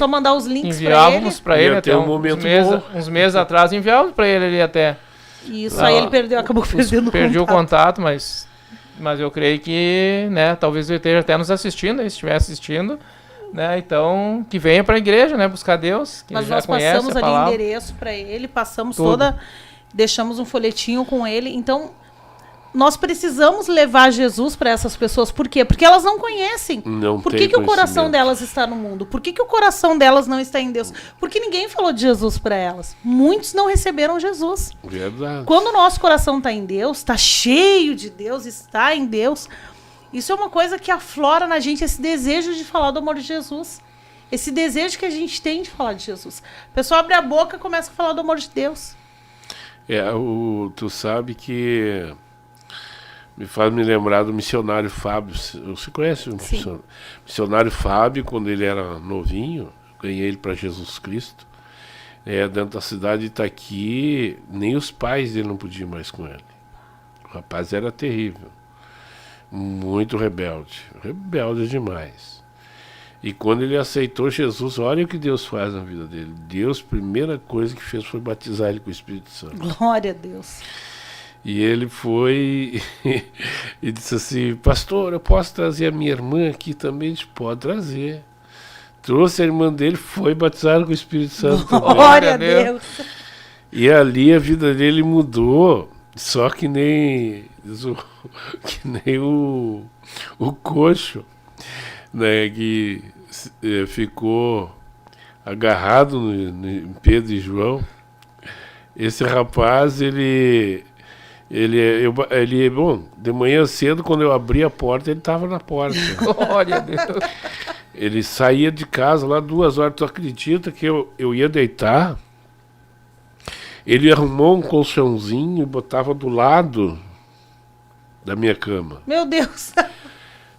a mandar os links pra ele. Enviávamos pra ele até uns meses atrás, enviávamos pra ele ali até. Isso, aí ele acabou perdendo o contato. Perdi o contato, mas eu creio que, né, talvez ele esteja até nos assistindo, se estiver assistindo, né, então, que venha para a igreja, né, buscar Deus, que mas ele já nós conhece passamos ali o endereço para ele, passamos deixamos um folhetinho com ele, então nós precisamos levar Jesus para essas pessoas. Por quê? Porque elas não conhecem. Por que o coração delas está no mundo? Por que o coração delas não está em Deus? Porque ninguém falou de Jesus para elas. Muitos não receberam Jesus. Verdade. Quando o nosso coração está em Deus, está cheio de Deus, está em Deus, isso é uma coisa que aflora na gente, esse desejo de falar do amor de Jesus. Esse desejo que a gente tem de falar de Jesus. A pessoa abre a boca e começa a falar do amor de Deus. Tu sabe que me faz me lembrar do missionário Fábio. Você conhece o missionário Fábio? Quando ele era novinho, ganhei ele para Jesus Cristo. Dentro da cidade de Itaqui, nem os pais dele não podiam mais com ele. O rapaz era terrível. Muito rebelde demais. E quando ele aceitou Jesus, olha o que Deus faz na vida dele. Deus, primeira coisa que fez foi batizar ele com o Espírito Santo. Glória a Deus. E ele foi e disse assim, pastor, eu posso trazer a minha irmã aqui também? Ele disse, pode trazer. Trouxe a irmã dele, foi batizado com o Espírito Santo também. Glória a Deus. E ali a vida dele mudou, só que nem o coxo, né, que ficou agarrado em Pedro e João. Esse rapaz, bom, de manhã cedo, quando eu abri a porta, ele estava na porta. Glória a Deus. Ele saía de casa lá 2 horas. Tu acredita que eu ia deitar? Ele arrumou um colchãozinho e botava do lado da minha cama. Meu Deus!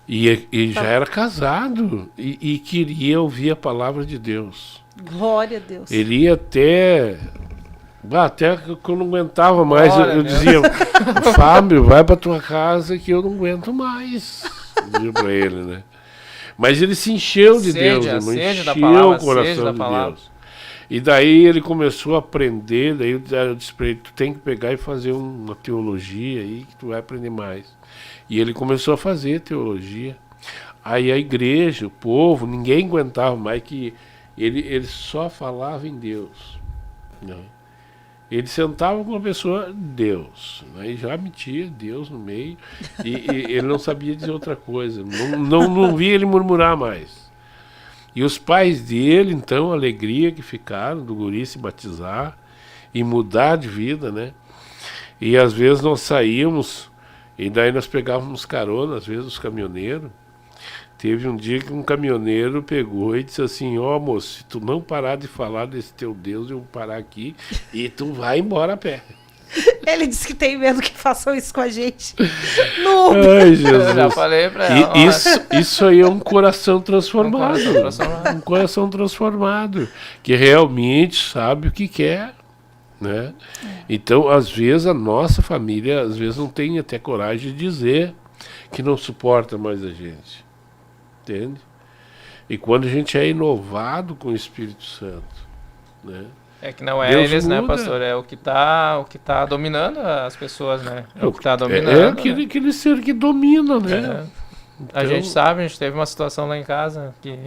E já era casado e queria ouvir a palavra de Deus. Glória a Deus. Ele ia até que eu não aguentava mais, eu dizia, Fábio, vai pra tua casa que eu não aguento mais. Eu dizia pra ele, né? Mas ele se encheu de Deus, encheu o coração de Deus. E daí ele começou a aprender, daí eu disse pra ele, tu tem que pegar e fazer uma teologia aí que tu vai aprender mais. E ele começou a fazer teologia. Aí a igreja, o povo, ninguém aguentava mais, que ele só falava em Deus, né? Ele sentava com uma pessoa, Deus, né? E já metia Deus no meio, e ele não sabia dizer outra coisa, não via ele murmurar mais. E os pais dele, então, a alegria que ficaram do guri se batizar e mudar de vida, né? E às vezes nós saíamos, e daí nós pegávamos carona, às vezes os caminhoneiros. Teve um dia que um caminhoneiro pegou e disse assim, moço, se tu não parar de falar desse teu Deus, eu vou parar aqui e tu vai embora a pé. Ele disse que tem medo que façam isso com a gente. Ai, Jesus. Eu já falei pra ela. Isso aí é um coração transformado. Um coração transformado. Que realmente sabe o que quer. Né? Então, às vezes, a nossa família às vezes não tem até coragem de dizer que não suporta mais a gente. Entende? E quando a gente é inovado com o Espírito Santo, né? É que não é Deus eles, muda. né, pastor? É o que tá dominando as pessoas, né? É o que tá dominando. É aquele ser que domina, né? A gente sabe, a gente teve uma situação lá em casa que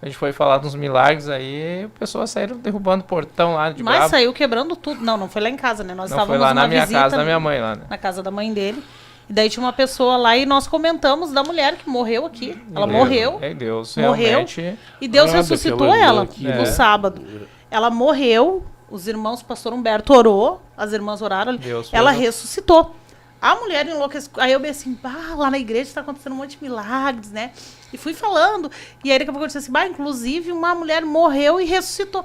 a gente foi falar dos milagres aí, pessoas saíram derrubando o portão lá de Mas brabo. saiu quebrando tudo. Não foi lá em casa, né? Nós Não, estávamos foi lá numa na minha visita, casa, da minha mãe lá, né? na casa da mãe dele. E daí tinha uma pessoa lá e nós comentamos da mulher que morreu aqui. Ela morreu. É Deus, Morreu. realmente. E Deus Ah, ressuscitou daquela ela aqui, no né? sábado. Ela morreu, os irmãos, o pastor Humberto orou, as irmãs oraram, Deus ela fez. ressuscitou. A mulher enlouqueceu. Aí eu bem assim, lá na igreja está acontecendo um monte de milagres, né? E fui falando. E aí daqui a pouco eu disse assim, inclusive uma mulher morreu e ressuscitou.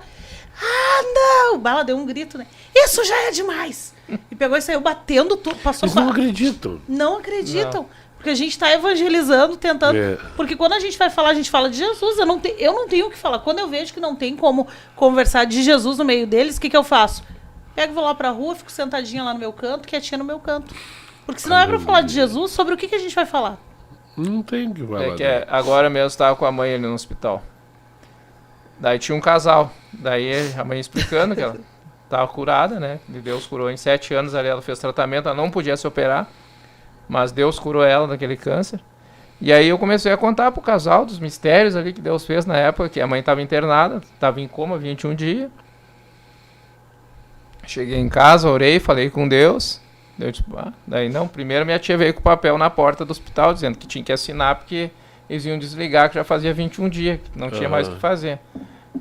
Não! Ela deu um grito, né? Isso já é demais! E pegou e saiu batendo tudo. Passou Eles não acreditam. Não acreditam. Porque a gente está evangelizando, tentando. Porque quando a gente vai falar, a gente fala de Jesus. Eu não tenho o que falar. Quando eu vejo que não tem como conversar de Jesus no meio deles, o que eu faço? Pego e vou lá pra rua, fico sentadinha lá no meu canto, quietinha no meu canto. Porque se não é pra falar de Jesus, sobre o que a gente vai falar? Não tem o que falar. É que agora mesmo estava com a mãe ali no hospital. Daí tinha um casal. Daí a mãe explicando que ela estava curada, né? Deus curou em 7 anos ali, ela fez tratamento, ela não podia se operar. Mas Deus curou ela daquele câncer. E aí eu comecei a contar pro casal dos mistérios ali que Deus fez na época, que a mãe estava internada, estava em coma 21 dias. Cheguei em casa, orei, falei com Deus. Daí não, primeiro minha tia veio com o papel na porta do hospital, dizendo que tinha que assinar, porque eles iam desligar, que já fazia 21 dias, que não tinha mais o que fazer.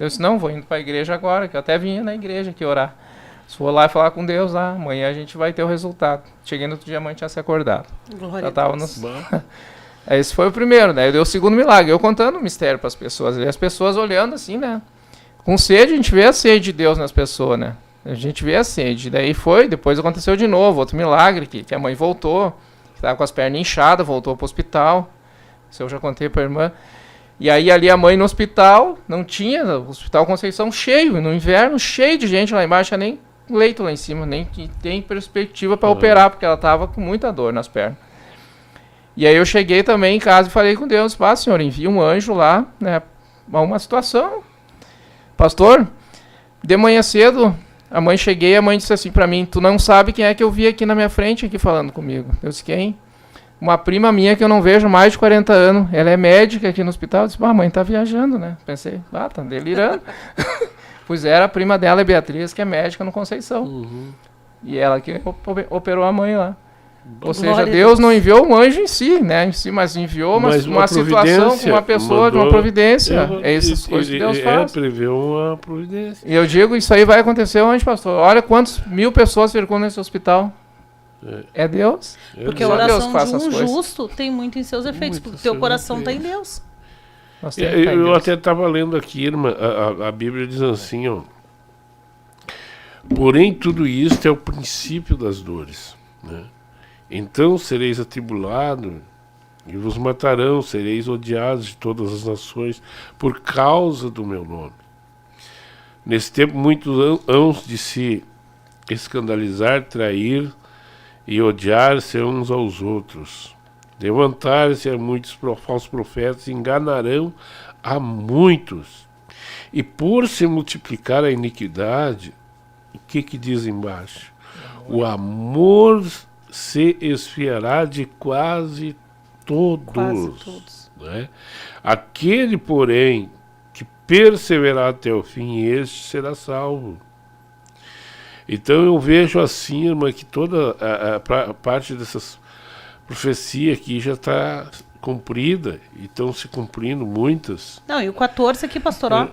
Eu disse, não, vou indo para a igreja agora, que eu até vinha na igreja aqui orar. Se for lá e falar com Deus lá, amanhã a gente vai ter o resultado. Cheguei no outro dia, a mãe tinha se acordado. Glória Já a tava Deus. Esse foi o primeiro, né? Eu dei o segundo milagre, eu contando o mistério para as pessoas. E as pessoas olhando assim, né? Com sede, a gente vê a sede de Deus nas pessoas, né? A gente vê a sede. Daí depois aconteceu de novo, outro milagre, que a mãe voltou, que estava com as pernas inchadas, voltou para o hospital. Isso eu já contei para a irmã. E aí ali a mãe no hospital, não tinha, o Hospital Conceição cheio, no inverno cheio de gente lá embaixo, nem leito lá em cima, nem que tem perspectiva para operar, porque ela estava com muita dor nas pernas. E aí eu cheguei também em casa e falei com Deus, Senhor, envia um anjo lá, né, uma situação. Pastor, de manhã cedo, a mãe disse assim para mim, tu não sabe quem é que eu vi aqui na minha frente, aqui falando comigo. Eu disse, quem? Uma prima minha que eu não vejo há mais de 40 anos, ela é médica aqui no hospital. Eu disse, a mãe tá viajando, né? Pensei, tá delirando. Pois era, a prima dela é Beatriz, que é médica no Conceição. E ela que operou a mãe lá. Ou seja, Deus não enviou um anjo em si, né? Mas enviou uma situação com uma pessoa de uma providência. É essas coisas que Deus faz. Preveu uma providência. E eu digo, isso aí vai acontecer onde, pastor? Olha quantas 1000 pessoas circulam nesse hospital. É Deus. Porque a oração de um justo tem muito em seus efeitos, porque o teu coração está em Deus. Eu até estava lendo aqui, irmã, a Bíblia diz assim, ó. Porém, tudo isto é o princípio das dores, né? Então sereis atribulados e vos matarão, sereis odiados de todas as nações por causa do meu nome. Nesse tempo muitos hão de se escandalizar, trair e odiar-se uns aos outros. Levantar-se a muitos falsos profetas e enganarão a muitos. E por se multiplicar a iniquidade, o que diz embaixo? O amor se esfriará de quase todos. Né? Aquele, porém, que perseverar até o fim, este será salvo. Então eu vejo assim, irmã, que toda a parte dessas profecias aqui já está cumprida, e estão se cumprindo muitas. Não, e o 14 aqui, pastor, ó.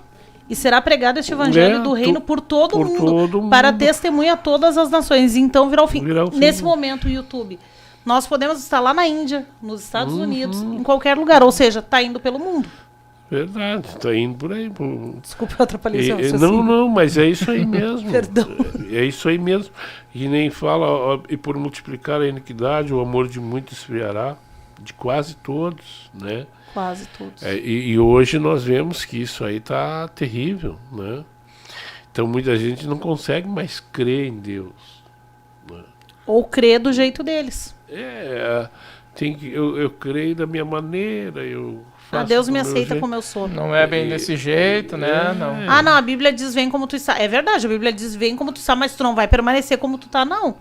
E será pregado este evangelho do reino por todo mundo, para testemunha a todas as nações. Então virá o fim. Nesse momento, o YouTube, nós podemos estar lá na Índia, nos Estados Unidos, em qualquer lugar. Ou seja, está indo pelo mundo. Verdade, está indo por aí. Desculpa, eu atrapalhei seu Não, mas é isso aí mesmo. Perdão. É isso aí mesmo. E nem fala, ó, e por multiplicar a iniquidade, o amor de muitos esfriará, de quase todos, né? Quase todos. E hoje nós vemos que isso aí está terrível, né? Então muita gente não consegue mais crer em Deus. Né? Ou crer do jeito deles. Eu creio da minha maneira, eu faço Deus me do meu aceita jeito. como eu sou. Não é bem desse jeito, né? Não. Não, a Bíblia diz vem como tu está. É verdade, a Bíblia diz vem como tu está, mas tu não vai permanecer como tu está, não.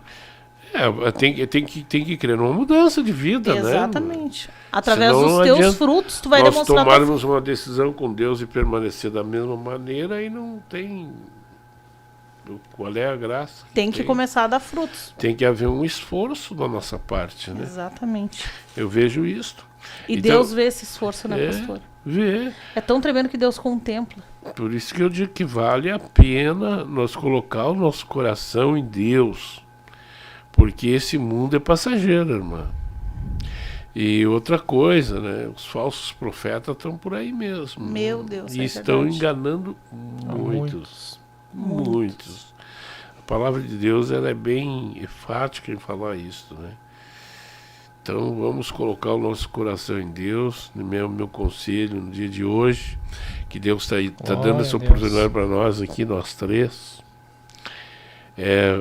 Tem que crer numa mudança de vida, né? Exatamente. Através Senão dos não teus adianta frutos, tu vai nós demonstrar... tomarmos uma decisão com Deus e permanecer da mesma maneira e não tem... Qual é a graça? Tem que começar a dar frutos. Tem que haver um esforço da nossa parte, né? Exatamente. Eu vejo isto. E Então, Deus vê esse esforço, né, pastor? Vê. É tão tremendo que Deus contempla. Por isso que eu digo que vale a pena nós colocar o nosso coração em Deus. Porque esse mundo é passageiro, irmã. E outra coisa, né? Os falsos profetas estão por aí mesmo. Meu Deus, e estão enganando muitos. Muitos. A palavra de Deus ela é bem enfática em falar isso, né? Então vamos colocar o nosso coração em Deus. Meu conselho no dia de hoje, que Deus está dando essa oportunidade para nós aqui, nós três.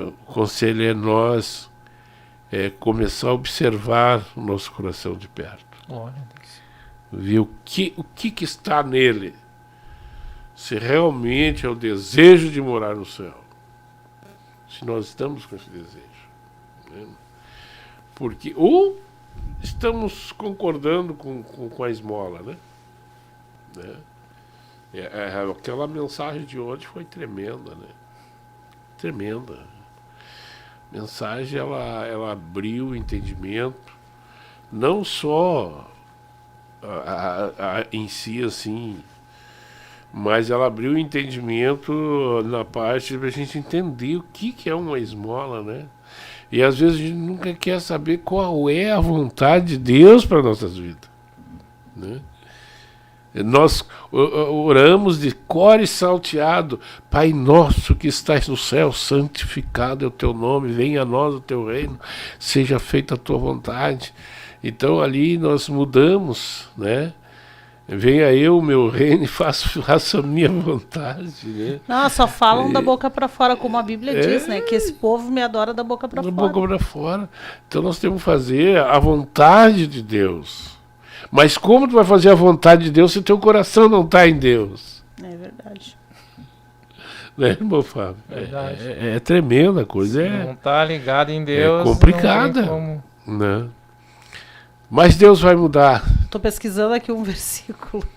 O conselho é nós começar a observar o nosso coração de perto. Ver o que está nele. Se realmente é o desejo de morar no céu. Se nós estamos com esse desejo. Né? Porque, ou estamos concordando com a esmola, né? Aquela mensagem de hoje foi tremenda, né? Tremenda. A mensagem, ela abriu o entendimento, não só em si, assim, mas ela abriu o entendimento na parte para a gente entender o que é uma esmola, né? E às vezes a gente nunca quer saber qual é a vontade de Deus para nossas vidas, né? Nós oramos de cor e salteado: Pai nosso que estás no céu, santificado é o teu nome, venha a nós o teu reino, seja feita a tua vontade. Então ali nós mudamos, né? Venha eu, o meu reino, e faça a minha vontade, né? Não, só falam da boca para fora, como a Bíblia diz, né? Que esse povo me adora da boca para fora. Da boca para fora. Então nós temos que fazer a vontade de Deus. Mas como tu vai fazer a vontade de Deus se teu coração não está em Deus? É verdade. Né, irmão Fábio? Verdade. É tremenda a coisa. Se não está ligado em Deus, é complicada. Não tem como... Né? Mas Deus vai mudar. Estou pesquisando aqui um versículo.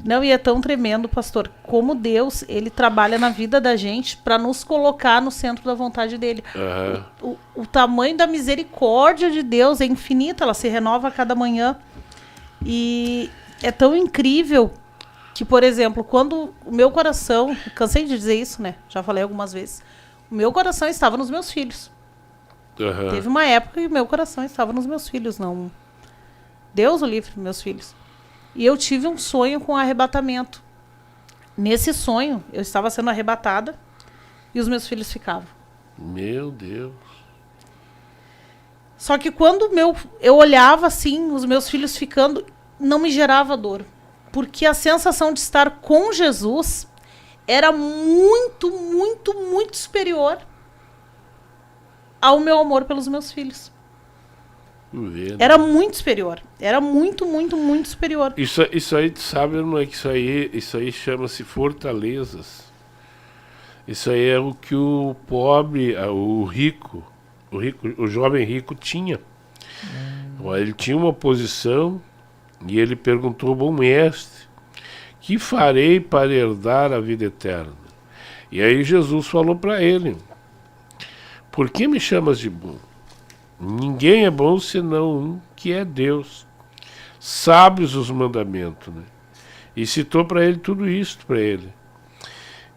Não, e é tão tremendo, pastor, como Deus, ele trabalha na vida da gente para nos colocar no centro da vontade dele. O tamanho da misericórdia de Deus é infinita, ela se renova a cada manhã. E é tão incrível que, por exemplo, quando o meu coração, cansei de dizer isso, né? Já falei algumas vezes. O meu coração estava nos meus filhos. Teve uma época que o meu coração estava nos meus filhos, não. Deus o livre, meus filhos. E eu tive um sonho com arrebatamento. Nesse sonho, eu estava sendo arrebatada e os meus filhos ficavam. Meu Deus. Só que quando eu olhava assim, os meus filhos ficando, não me gerava dor. Porque a sensação de estar com Jesus era muito, muito, muito superior ao meu amor pelos meus filhos. Era muito superior. Era muito, muito, muito superior. Isso aí, sabe, não é que isso aí chama-se fortalezas. Isso aí é o que o pobre, o jovem rico tinha. Ele tinha uma posição e ele perguntou: bom mestre, que farei para herdar a vida eterna? E aí Jesus falou para ele: por que me chamas de bom? Ninguém é bom senão um que é Deus. Sábios os mandamentos, né? E citou para ele tudo isso para ele.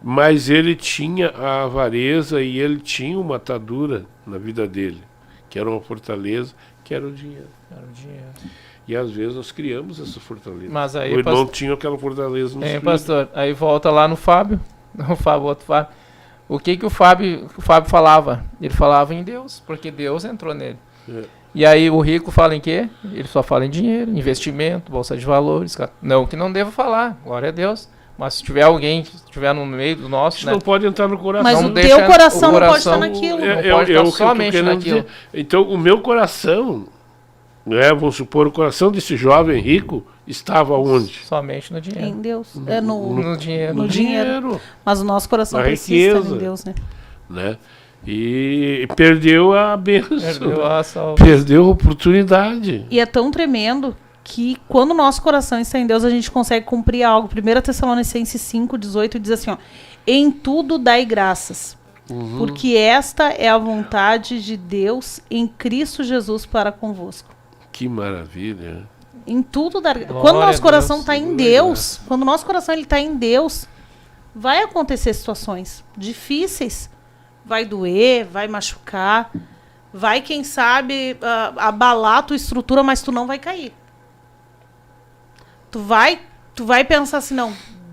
Mas ele tinha a avareza e ele tinha uma atadura na vida dele, que era uma fortaleza, que era o dinheiro. E às vezes nós criamos essa fortaleza. Mas aí, o irmão tinha aquela fortaleza no espírito. pastor, aí volta lá no Fábio, outro Fábio. O que o Fábio falava? Ele falava em Deus, porque Deus entrou nele. E aí o rico fala em quê? Ele só fala em dinheiro, investimento, bolsa de valores. Não que não deva falar, glória a Deus. Mas se tiver alguém que estiver no meio do nosso... Isso não pode entrar no coração. Mas não o teu coração não pode estar naquilo. Não pode estar somente naquilo. Dizer. Então o meu coração, vamos supor, o coração desse jovem rico estava onde? Somente no dinheiro. Em Deus. No dinheiro. No dinheiro. Mas o nosso coração precisa estar em Deus, né? E perdeu a bênção. Perdeu a oportunidade. E é tão tremendo que quando o nosso coração está em Deus, a gente consegue cumprir algo. 1 Tessalonicenses 5:18 diz assim, em tudo dai graças, porque esta é a vontade de Deus em Cristo Jesus para convosco. Que maravilha. Em tudo dar graças. Quando o nosso coração está em Deus, quando o nosso coração está em Deus, vai acontecer situações difíceis. Vai doer, vai machucar, vai, quem sabe, abalar a tua estrutura, mas tu não vai cair. Tu vai pensar assim, não,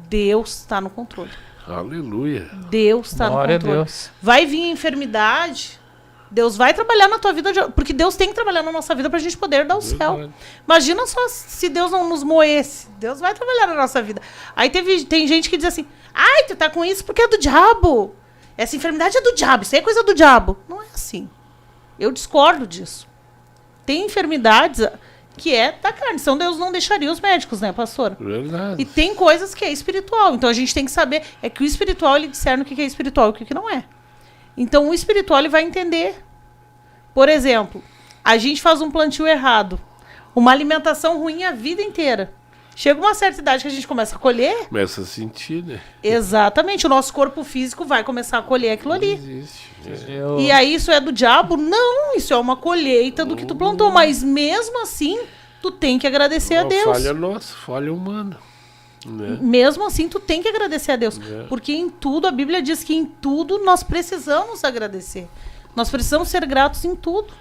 Deus está no controle. Aleluia. Deus está no controle. Deus. Vai vir enfermidade, Deus vai trabalhar na tua vida, porque Deus tem que trabalhar na nossa vida para a gente poder dar o céu. Imagina só se Deus não nos moesse. Deus vai trabalhar na nossa vida. Aí tem gente que diz assim, ai, tu tá com isso porque é do diabo. Essa enfermidade é do diabo, isso aí é coisa do diabo. Não é assim. Eu discordo disso. Tem enfermidades que é da carne. Senão Deus não deixaria os médicos, né, pastora? Verdade. E tem coisas que é espiritual. Então a gente tem que saber. É que o espiritual, ele discerne o que é espiritual e o que não é. Então o espiritual, ele vai entender. Por exemplo, a gente faz um plantio errado. Uma alimentação ruim a vida inteira. Chega uma certa idade que a gente começa a colher. Começa a sentir, né? Exatamente. O nosso corpo físico vai começar a colher aquilo ali. Existe. E aí isso é do diabo? Não, isso é uma colheita do que tu plantou. Mas mesmo assim, tu tem que agradecer a Deus. Falha nossa, falha humana. Né? Mesmo assim, tu tem que agradecer a Deus. Porque em tudo, a Bíblia diz que em tudo nós precisamos agradecer. Nós precisamos ser gratos em tudo.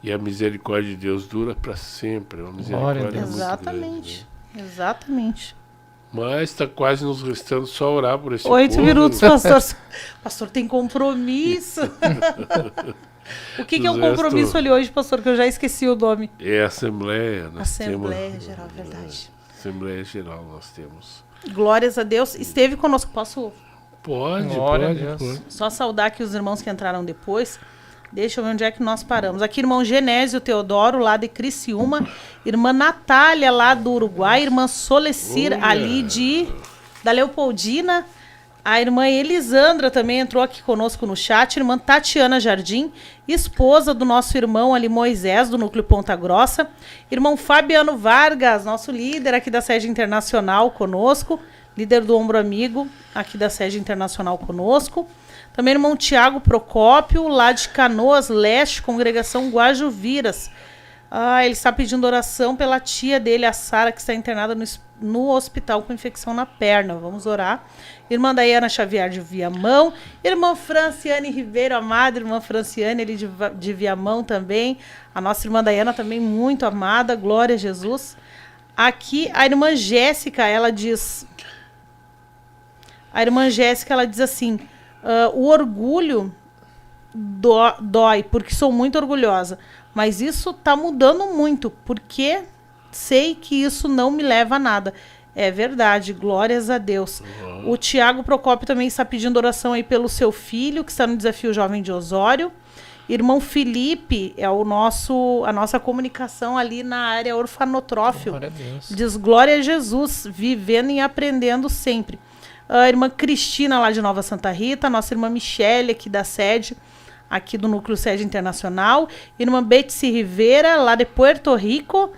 E a misericórdia de Deus dura para sempre. Uma misericórdia muito Exatamente. grande, né? Exatamente. Mas está quase nos restando só orar por esse 8 povo, minutos, né? pastor. Pastor tem compromisso. O que é um compromisso ali hoje, pastor? Que eu já esqueci o nome. É a Assembleia. Assembleia Geral, verdade. Assembleia Geral nós temos. Glórias a Deus. Esteve conosco. Posso? Pode. Só saudar aqui os irmãos que entraram depois. Deixa eu ver onde é que nós paramos. Aqui, irmão Genésio Teodoro, lá de Criciúma. Irmã Natália, lá do Uruguai. Irmã Solecir, ali da Leopoldina. A irmã Elisandra também entrou aqui conosco no chat. Irmã Tatiana Jardim, esposa do nosso irmão ali, Moisés, do Núcleo Ponta Grossa. Irmão Fabiano Vargas, nosso líder aqui da sede internacional conosco. Líder do Ombro Amigo, aqui da sede internacional conosco. Também irmão Tiago Procópio, lá de Canoas Leste, congregação Guajuviras. Ele está pedindo oração pela tia dele, a Sara, que está internada no hospital com infecção na perna. Vamos orar. Irmã Daiana Xavier de Viamão. Irmã Franciane Ribeiro, amada irmã Franciane, ali de Viamão também. A nossa irmã Daiana também muito amada, glória a Jesus. Aqui a irmã Jéssica, ela diz... A irmã Jéssica, ela diz assim... o orgulho dói, porque sou muito orgulhosa. Mas isso está mudando muito, porque sei que isso não me leva a nada. É verdade, glórias a Deus. O Tiago Procópio também está pedindo oração aí pelo seu filho, que está no Desafio Jovem de Osório. Irmão Felipe é a nossa comunicação ali na área orfanotrófio. Glória a Deus. Diz, glória a Jesus, vivendo e aprendendo sempre. A irmã Cristina, lá de Nova Santa Rita. A nossa irmã Michele, aqui da sede, aqui do Núcleo Sede Internacional. Irmã Betsy Rivera, lá de Puerto Rico.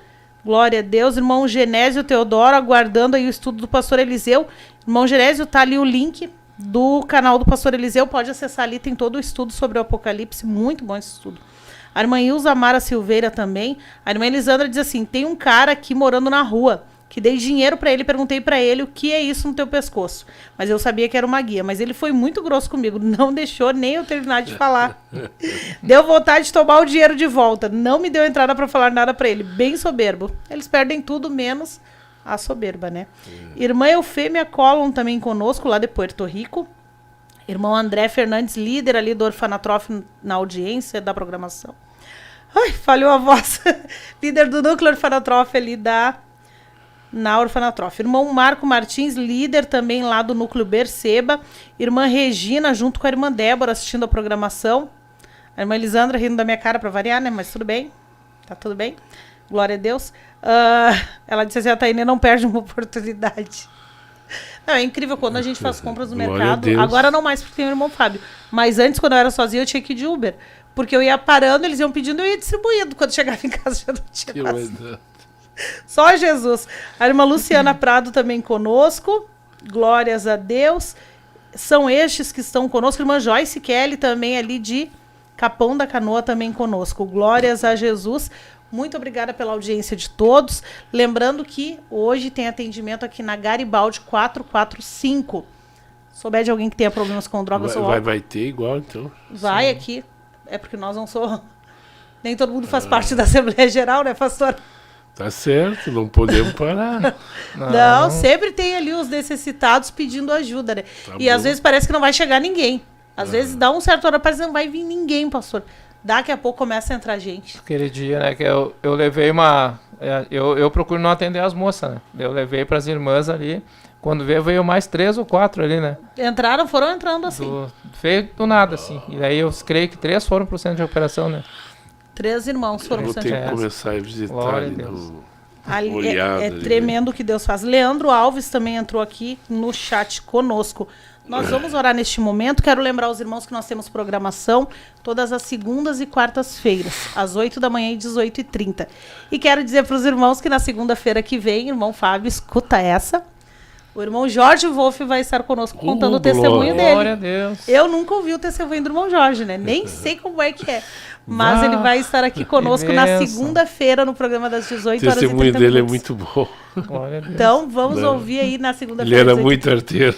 Glória a Deus. Irmão Genésio Teodoro, aguardando aí o estudo do pastor Eliseu. Irmão Genésio, tá ali o link do canal do pastor Eliseu. Pode acessar ali, tem todo o estudo sobre o Apocalipse. Muito bom esse estudo. A irmã Ilza Mara Silveira também. A irmã Elisandra diz assim, tem um cara aqui morando na rua, que dei dinheiro para ele, perguntei para ele o que é isso no teu pescoço. Mas eu sabia que era uma guia, mas ele foi muito grosso comigo, não deixou nem eu terminar de falar. Deu vontade de tomar o dinheiro de volta, não me deu entrada para falar nada para ele, bem soberbo. Eles perdem tudo menos a soberba, né? Irmã Eufêmia Collum também conosco, lá de Puerto Rico. Irmão André Fernandes, líder ali do Orfanatrof na audiência da programação. Ai, falhou a voz. Líder do núcleo Orfanatrof ali na Orfanatrof. Irmão Marco Martins, líder também lá do núcleo Berceba. Irmã Regina, junto com a irmã Débora, assistindo a programação. A irmã Elisandra rindo da minha cara para variar, né? Mas tudo bem. Tá tudo bem. Glória a Deus. Ela disse assim, a Tainê não perde uma oportunidade. Não, é incrível quando a gente faz compras no mercado. Agora não mais, porque tem o irmão Fábio. Mas antes, quando eu era sozinha, eu tinha que ir de Uber. Porque eu ia parando, eles iam pedindo, eu ia distribuindo. Quando chegava em casa, já não tinha mais. Só Jesus. A irmã Luciana Prado também conosco. Glórias a Deus. São estes que estão conosco. Irmã Joyce Kelly também ali de Capão da Canoa também conosco. Glórias a Jesus. Muito obrigada pela audiência de todos. Lembrando que hoje tem atendimento aqui na Garibaldi 445. Souber de alguém que tenha problemas com drogas ou álcool. Vai ter igual, então. Vai. Sim. Aqui. É porque nós não somos... Nem todo mundo faz parte da Assembleia Geral, né, pastor? Tá certo, não podemos parar. Não, sempre tem ali os necessitados pedindo ajuda, né? Tá e bom. Às vezes parece que não vai chegar ninguém. Às vezes dá um certo hora, parece que não vai vir ninguém, pastor. Daqui a pouco começa a entrar gente. Aquele dia, né, que eu levei uma... Eu procuro não atender as moças, né? Eu levei para as irmãs ali. Quando veio mais 3 ou 4 ali, né? Foram entrando assim. Veio do nada, assim. E daí eu creio que 3 foram pro centro de operação, né? 3 irmãos foram pro centro de operação. Vou ter que começar a visitar Glória ali no... É tremendo o que Deus faz. Leandro Alves também entrou aqui no chat conosco. Nós vamos orar neste momento. Quero lembrar aos irmãos que nós temos programação todas as segundas e quartas-feiras, às 8 da manhã e 18h30. E quero dizer para os irmãos que na segunda-feira que vem, irmão Fábio, escuta essa. O irmão Jorge Wolff vai estar conosco contando o testemunho dele. Glória a Deus. Eu nunca ouvi o testemunho do irmão Jorge, né? Nem sei como é que é. Mas ele vai estar aqui conosco na segunda-feira, no programa das 18 horas e 30 minutos. O testemunho dele é muito bom. Glória a Deus. Então, vamos ouvir aí na segunda-feira. Ele era muito arteiro.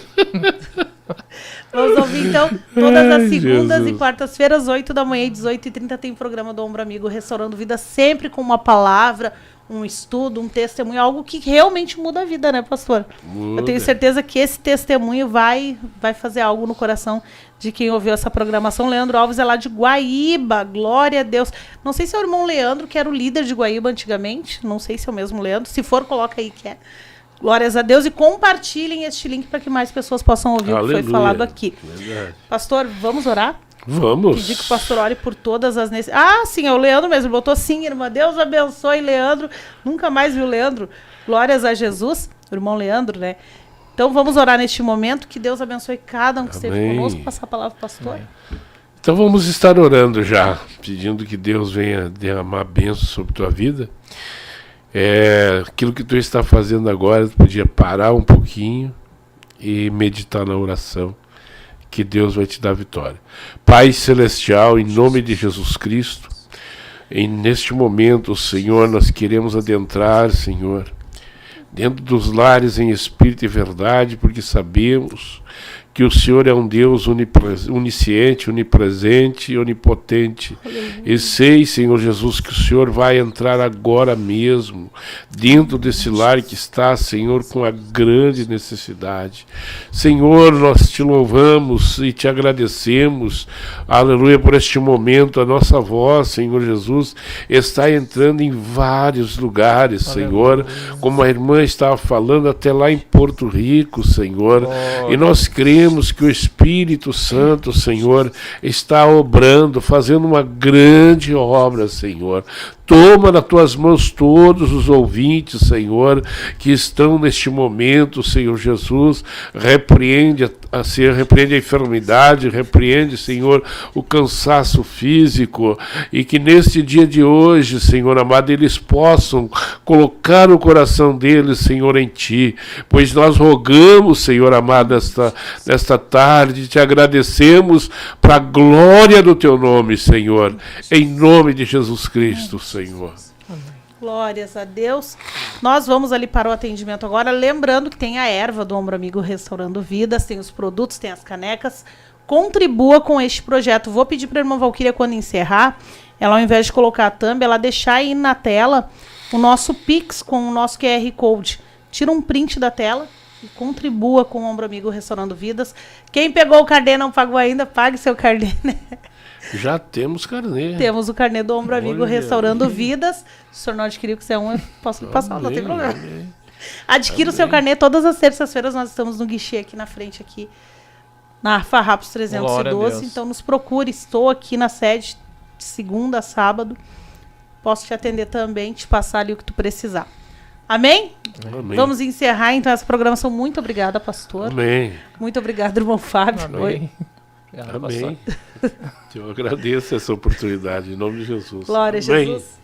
Vamos ouvir, então, todas as segundas e quartas-feiras, 8 da manhã e 18h30, tem programa do Ombro Amigo Restaurando Vida, sempre com uma palavra, um estudo, um testemunho, algo que realmente muda a vida, né, pastor? Muda. Eu tenho certeza que esse testemunho vai fazer algo no coração de quem ouviu essa programação. Leandro Alves é lá de Guaíba, glória a Deus. Não sei se é o irmão Leandro, que era o líder de Guaíba antigamente, não sei se é o mesmo Leandro, se for, coloca aí que é. Glórias a Deus, e compartilhem este link para que mais pessoas possam ouvir o que foi falado aqui. Verdade. Pastor, vamos orar? Vamos. Pedir que o pastor ore por todas as necessidades. Ah, sim, é o Leandro mesmo. Botou sim, irmã. Deus abençoe, Leandro. Nunca mais viu o Leandro. Glórias a Jesus. O irmão Leandro, né? Então vamos orar neste momento. Que Deus abençoe cada um que esteve conosco. Passar a palavra para o pastor. Amém. Então vamos estar orando já. Pedindo que Deus venha derramar bênção sobre tua vida. Aquilo que tu está fazendo agora, tu podia parar um pouquinho e meditar na oração. Que Deus vai te dar vitória. Pai Celestial, em nome de Jesus Cristo, neste momento, Senhor, nós queremos adentrar, Senhor, dentro dos lares em espírito e verdade, porque sabemos que o Senhor é um Deus onisciente, onipresente e onipotente. E sei, Senhor Jesus, que o Senhor vai entrar agora mesmo dentro desse lar que está, Senhor, com a grande necessidade. Senhor, nós te louvamos e te agradecemos, aleluia, por este momento. A nossa voz, Senhor Jesus, está entrando em vários lugares, Senhor, como a irmã estava falando, até lá em Porto Rico, Senhor, e nós cremos que o Espírito Santo, Senhor, está obrando, fazendo uma grande obra, Senhor. Toma nas tuas mãos todos os ouvintes, Senhor, que estão neste momento, Senhor Jesus. Repreende a enfermidade, repreende, Senhor, o cansaço físico, e que neste dia de hoje, Senhor amado, eles possam colocar o coração deles, Senhor, em Ti, pois nós rogamos, Senhor amado, nesta tarde, te agradecemos para a glória do Teu nome, Senhor, em nome de Jesus Cristo, Senhor. Glórias a Deus. Nós vamos ali para o atendimento agora. Lembrando que tem a erva do Ombro Amigo Restaurando Vidas, tem os produtos, tem as canecas. Contribua com este projeto. Vou pedir para a irmã Valquíria, quando encerrar, ela, ao invés de colocar a thumb, ela deixar aí na tela o nosso Pix com o nosso QR Code. Tira um print da tela e contribua com o Ombro Amigo Restaurando Vidas. Quem pegou o carnê e não pagou ainda, pague seu carnê, né? Já temos carnê. Temos o carnê do Ombro Amigo Restaurando Vidas. Se o senhor não adquiriu, quiser um, eu posso lhe passar, não tem problema. Adquira o seu carnê. Todas as terças-feiras nós estamos no guichê aqui na frente, aqui na Farrapos 312. Então nos procure. Estou aqui na sede de segunda a sábado. Posso te atender também, te passar ali o que tu precisar. Amém? Amém. Vamos encerrar então essa programação. Muito obrigada, pastor. Amém. Muito obrigado, irmão Fábio. Amém. Oi. Amém. Eu agradeço essa oportunidade, em nome de Jesus. Glória a Amém. Jesus.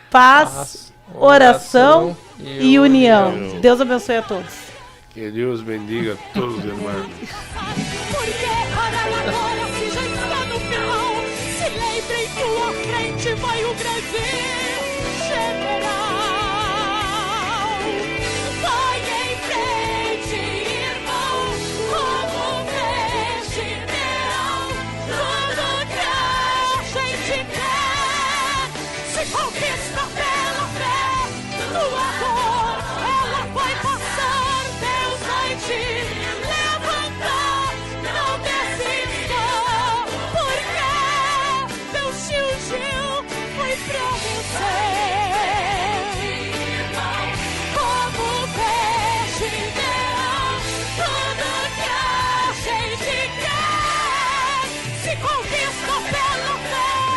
Paz, oração e união. Deus abençoe a todos. Que Deus bendiga a todos os irmãos. Porque agora se já está no final, se lembre em tua frente vai o Brasil general.